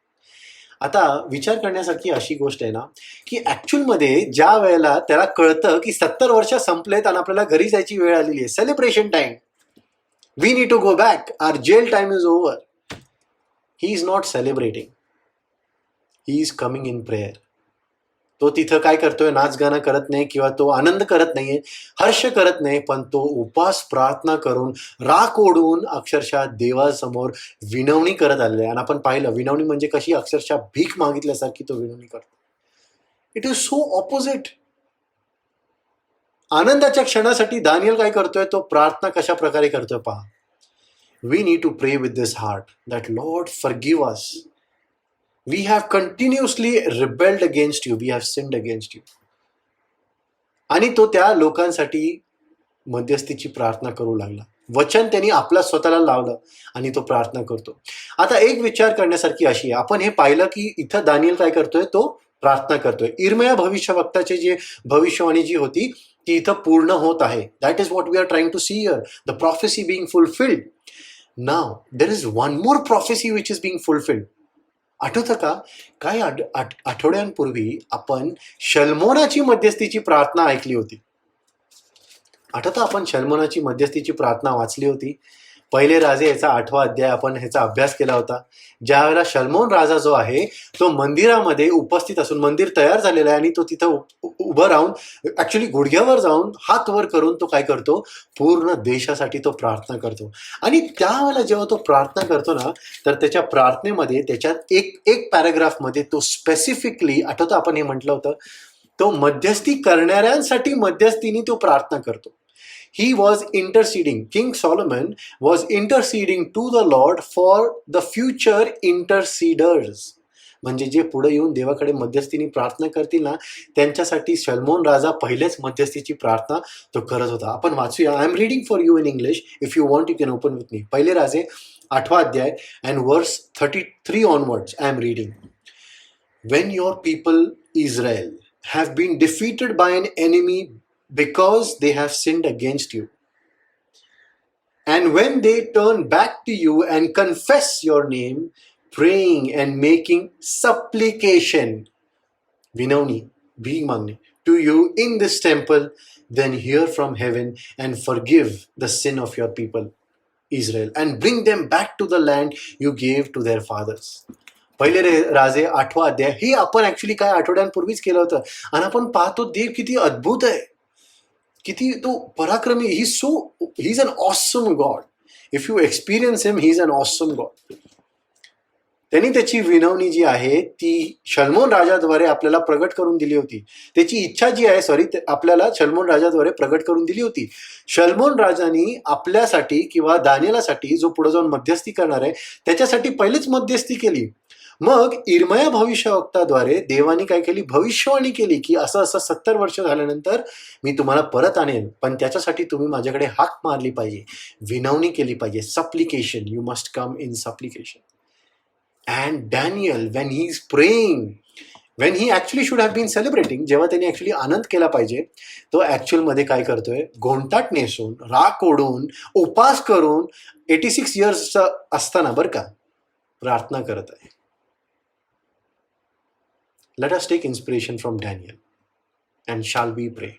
आता विचार करण्यासारखी अशी गोष्ट आहे ना, की ॲक्च्युअलमध्ये ज्या वेळेला त्याला कळतं की 70 वर्ष संपलेत आणि आपल्याला घरी जायची वेळ आलेली आहे, celebration time, we need to go back, our jail time is over, he is not celebrating, he is coming in prayer. तो तिथं काय करतोय, नाच गाणं करत नाही किंवा तो आनंद करत नाहीये, हर्ष करत नाही, पण तो उपास प्रार्थना करून राख ओढून अक्षरशः देवासमोर विनवणी करत आलेला आहे. आणि आपण पाहिलं विनवणी म्हणजे कशी, अक्षरशः भीक मागितल्यासारखी तो विनवणी करतो. It is so opposite. आनंदाच्या क्षणासाठी दानियल काय करतोय, तो प्रार्थना कशा प्रकारे करतोय पहा. वी नीड टू प्रे with this heart that Lord forgive us. We have continuously rebelled against you. We have sinned against you. आणि तो त्या लोकांसाठी मध्यस्थीची प्रार्थना करू लागला. वचन त्यांनी आपला स्वतःला लावलं आणि तो प्रार्थना करतो. आता एक विचार करण्यासारखी अशी आहे, आपण हे पाहिलं की इथं दानियल काय करतोय, तो प्रार्थना करतोय. इर्मया भविष्यवक्त्याची जे भविष्यवाणी जी होती ती इथं पूर्ण होत आहे. That is what we are trying to see here, the prophecy being fulfilled. Now there is one more prophecy which is being fulfilled. आठवतं का, काही आठवड्यांपूर्वी आपण शल्मोनाची मध्यस्थीची प्रार्थना ऐकली होती. आठवतं, आपण शल्मोनाची मध्यस्थीची प्रार्थना वाचली होती. पहिले राजे याचा 8वा अध्याय आपण ह्याचा अभ्यास केला होता. ज्या वेळेला शल्मोन राजा जो आहे तो मंदिरामध्ये उपस्थित असून, मंदिर तयार झालेलं आहे आणि तो तिथं उभं राहून, ॲक्च्युली गुडघ्यावर जाऊन हात वर करून तो काय करतो, पूर्ण देशासाठी तो प्रार्थना करतो. आणि त्यावेळेला जेव्हा तो प्रार्थना करतो ना, तर त्याच्या प्रार्थनेमध्ये त्याच्यात एक पॅराग्राफमध्ये तो स्पेसिफिकली, आठवतं आपण हे म्हटलं होतं, तो मध्यस्थी करणाऱ्यांसाठी मध्यस्थीने तो प्रार्थना करतो. He was interceding. King Solomon was interceding to the Lord for the future interceders. म्हणजे जे पुढे येऊन देवाकडे मध्यस्थीने प्रार्थना करतील ना, त्यांच्यासाठी शल्मोन राजा पहिलेच मध्यस्थीची प्रार्थना तो करत होता. आपण वाचूया. I am reading for you in English. If you want you can open with me. पहिले राजे 8वा अध्याय and verse 33 onwards. I am reading. When your people Israel have been defeated by an enemy because they have sinned against you, and when they turn back to you and confess your name, praying and making supplication, vinavni, bhik magne, to you in this temple, then hear from heaven and forgive the sin of your people Israel and bring them back to the land you gave to their fathers. पहिले राजे 8वा अध्याय हे आपण actually काय आठवड्यांपूर्वीच केलं होतं. आणि आपण पाहतो देव किती अद्भुत आहे, किती तो पराक्रमी. He is an awesome God. If you experience him, he is an awesome God. त्यांनी त्याची विनवणी जी आहे ती शल्मोन राजाद्वारे आपल्याला प्रगट करून दिली होती. त्याची इच्छा जी आहे आपल्याला शल्मोन राजाद्वारे प्रगट करून दिली होती. शल्मोन राजानी आपल्यासाठी किंवा दानियेलासाठी जो पुढे जाऊन मध्यस्थी करणार आहे त्याच्यासाठी पहिलेच मध्यस्थी केली. मग इर्मया भविष्यवक्ताद्वारे देवानी काय केली, भविष्यवाणी केली की असं 70 वर्ष झाल्यानंतर मी तुम्हाला परत आणेन, पण त्याच्यासाठी तुम्ही माझ्याकडे हाक मारली पाहिजे, विनवणी केली पाहिजे. Supplication, you must come in supplication. And Daniel when he is praying, when he actually should have been celebrating, जेव्हा त्यांनी ॲक्च्युली आनंद केला पाहिजे, तो ॲक्च्युअलमध्ये काय करतोय, गोंटाट नेसून, राख ओढून, उपास करून 86 इयर्सचा असताना बरं का प्रार्थना करत आहे. Let us take inspiration from Daniel and shall we pray.